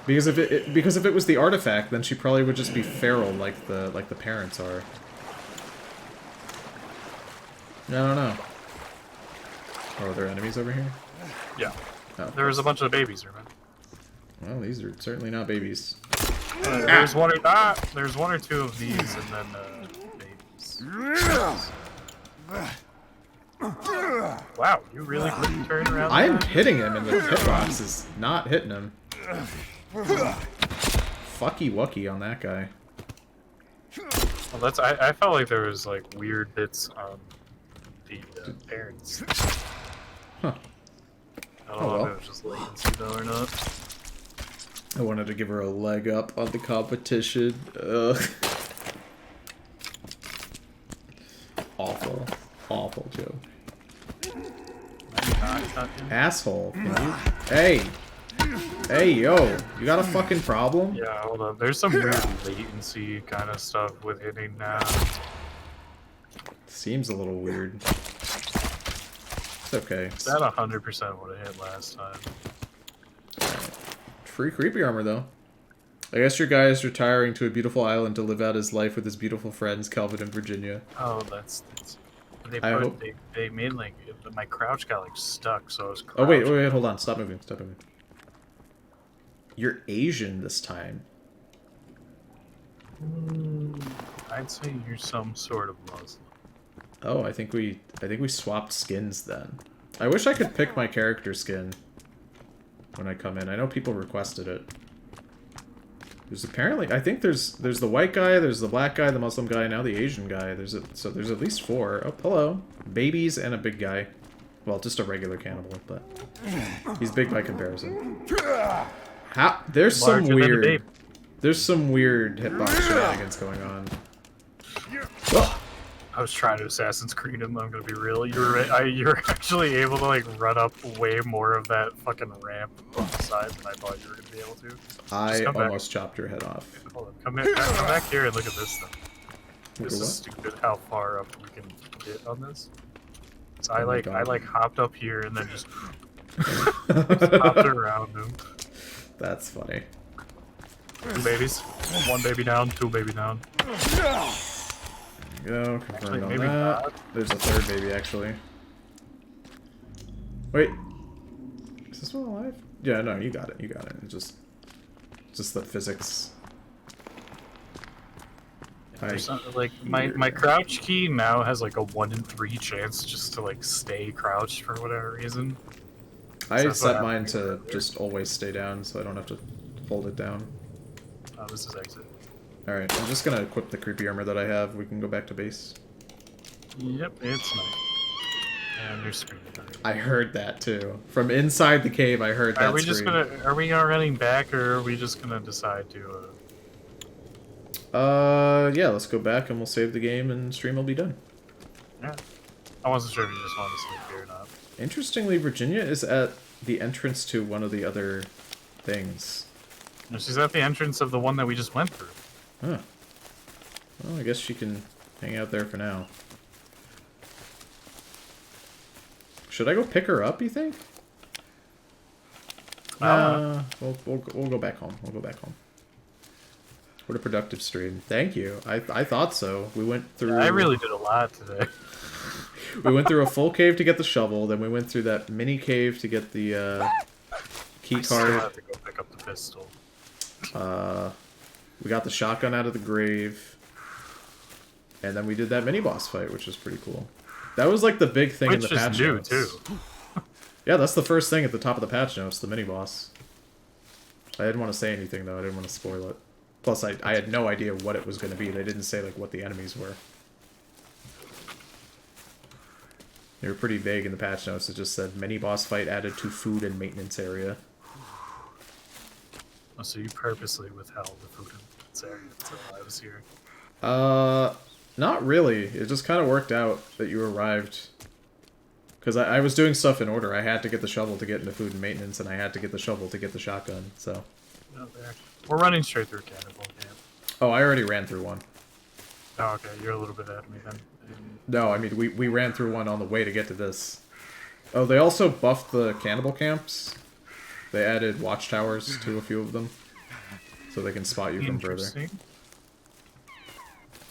Because if it was the artifact, then she probably would just be feral like the parents are. I don't know. Oh, are there enemies over here? Yeah. Oh, there was a bunch of babies here, man. Well, these are certainly not babies. There's one or two of these, and then babies. Wow, you really couldn't turn around? I'm hitting him, and the hitbox is not hitting him. fucky wucky on that guy. Well, that's I felt like there was like weird bits on the parents. Huh. I don't know if it was just latency though or not. I wanted to give her a leg up on the competition. Ugh. Awful. Awful joke. Asshole. Hey! Hey, yo! You got a fucking problem? Yeah, hold up. There's some weird latency kind of stuff with hitting now. Seems a little weird. It's okay. That 100% would have hit last time. Free creepy armor, though. I guess your guy is retiring to a beautiful island to live out his life with his beautiful friends, Calvin and Virginia. Oh, that's they I hope... they made like my crouch got like stuck, so I was. Oh wait, hold on, stop moving, stop moving. You're Asian this time. I'd say you're some sort of Muslim. Oh, I think we swapped skins then. I wish I could pick my character skin when I come in. I know people requested it. There's apparently, I think there's the white guy, there's the black guy, the Muslim guy, now the Asian guy. So there's at least 4. Oh, hello. Babies and a big guy. Well, just a regular cannibal, but he's big by comparison. How? There's some weird hitbox shenanigans going on. Oh. I was trying to Assassin's Creed him, I'm gonna be real. You're actually able to like run up way more of that fucking ramp on the side than I thought you were gonna be able to. I almost chopped your head off. Hold on, come back here and look at this thing. This is stupid how far up we can get on this. So I hopped up here and then just hopped around him. That's funny. 2 babies. 1 baby down, 2 baby down. Go, confirmed on that. Not. There's a 3rd baby, actually. Wait. Is this one alive? Yeah, no, you got it, you got it. It's just the physics. Like, my crouch key now has like a 1 in 3 chance just to like stay crouched for whatever reason. I set mine to just always stay down, so I don't have to hold it down. Oh, this is exit. Alright, I'm just gonna equip the creepy armor that I have. We can go back to base. Yep, it's nice. And you're screaming. I heard that too. From inside the cave, I heard that Are we running back, or are we just gonna decide to, yeah, let's go back and we'll save the game and stream will be done. Yeah. I wasn't sure if you just wanted to sleep here or not. Interestingly, Virginia is at the entrance to one of the other things. No, she's at the entrance of the one that we just went through. Huh. Well, I guess she can hang out there for now. Should I go pick her up, you think? We'll go back home. We'll go back home. What a productive stream. Thank you. I thought so. We went through... Yeah, I really did a lot today. We went through a full cave to get the shovel, then we went through that mini cave to get the key card. I still have to go pick up the pistol. We got the shotgun out of the grave. And then we did that mini-boss fight, which was pretty cool. That was like the big thing in the patch notes. Which is new, too. Yeah, that's the first thing at the top of the patch notes, the mini-boss. I didn't want to say anything, though. I didn't want to spoil it. Plus, I had no idea what it was going to be. They didn't say, like, what the enemies were. They were pretty vague in the patch notes. It just said, mini-boss fight added to food and maintenance area. Oh, so you purposely withheld the food and maintenance area until I was here? Not really. It just kind of worked out that you arrived. Because I was doing stuff in order. I had to get the shovel to get into food and maintenance, and I had to get the shovel to get the shotgun, so... Oh, there. We're running straight through Cannibal Camp. Oh, I already ran through one. Oh, okay. You're a little bit ahead of me then. No, I mean, we ran through one on the way to get to this. Oh, they also buffed the Cannibal Camps. They added watchtowers to a few of them. So they can spot you from further.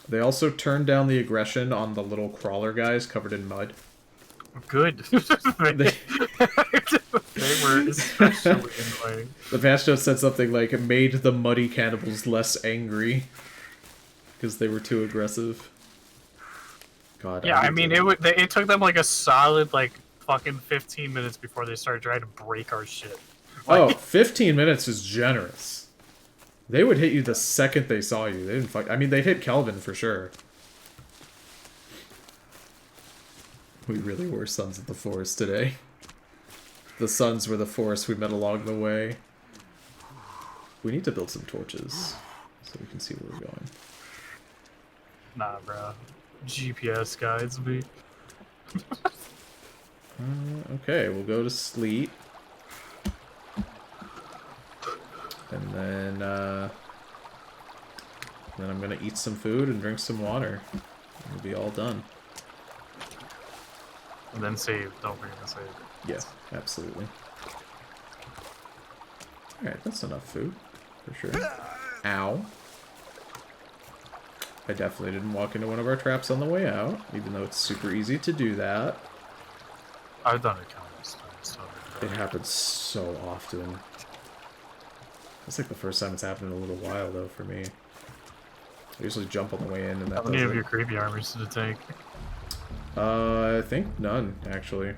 They also turned down the aggression on the little crawler guys covered in mud. Good. They were especially annoying. The patch note said something like, it made the muddy cannibals less angry. Because they were too aggressive. God. Yeah, I mean, it took them like a solid, like, fucking 15 minutes before they started trying to break our shit. Like, oh, 15 minutes is generous. They would hit you the second they saw you. They didn't fuck. I mean, they'd hit Kelvin for sure. We really were Sons of the Forest today. The Sons were the forest we met along the way. We need to build some torches so we can see where we're going. Nah, bro. GPS guides me. Okay, we'll go to sleep. And then I'm gonna eat some food and drink some water. We'll be all done. And then save. Don't forget to save. Yeah, absolutely. Alright, that's enough food. For sure. Ow. I definitely didn't walk into one of our traps on the way out, even though it's super easy to do that. I've done it countless times. So It happens so often. It's like the first time it's happened in a little while, though, for me. I usually jump on the way in, and that how many does of it. your creepy armors did it take? I think none, actually.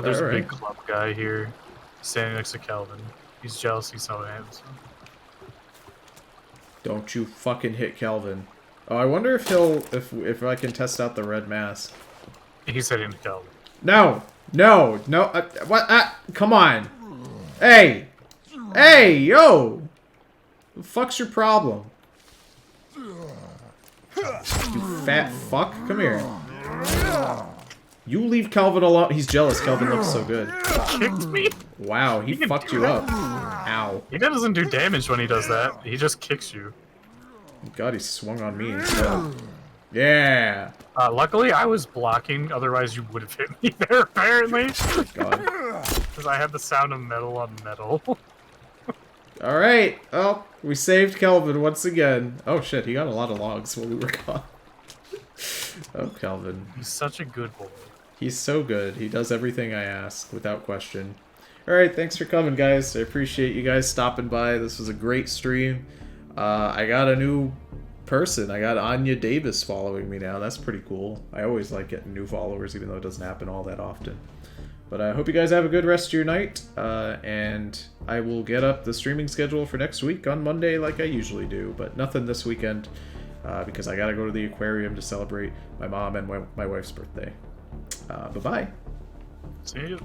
There's a Alright. big club guy here, standing next to Kelvin. He's jealous he's so handsome. Don't you fucking hit Kelvin. Oh, I wonder if he'll... If I can test out the red mask. He's hitting Kelvin. No! No! No! What? Come on! Hey! Hey! Yo! The fuck's your problem? You fat fuck. Come here. You leave Kelvin alone. He's jealous. Kelvin looks so good. Kicked me? Wow, he can fucked do you that? up. Ow. He doesn't do damage when he does that. He just kicks you. God, he swung on me instead. Yeah! Luckily, I was blocking. Otherwise, you would have hit me there, apparently. God. Because I had the sound of metal on metal. Alright, well, we saved Kelvin once again. Oh shit, he got a lot of logs while we were gone. Oh, Kelvin. He's such a good boy. He's so good. He does everything I ask, without question. Alright, thanks for coming, guys. I appreciate you guys stopping by. This was a great stream. I got a new person. I got Anya Davis following me now. That's pretty cool. I always like getting new followers, even though it doesn't happen all that often. But I hope you guys have a good rest of your night, and I will get up the streaming schedule for next week on Monday like I usually do, but nothing this weekend, because I gotta go to the aquarium to celebrate my mom and my wife's birthday. Bye-bye. See you.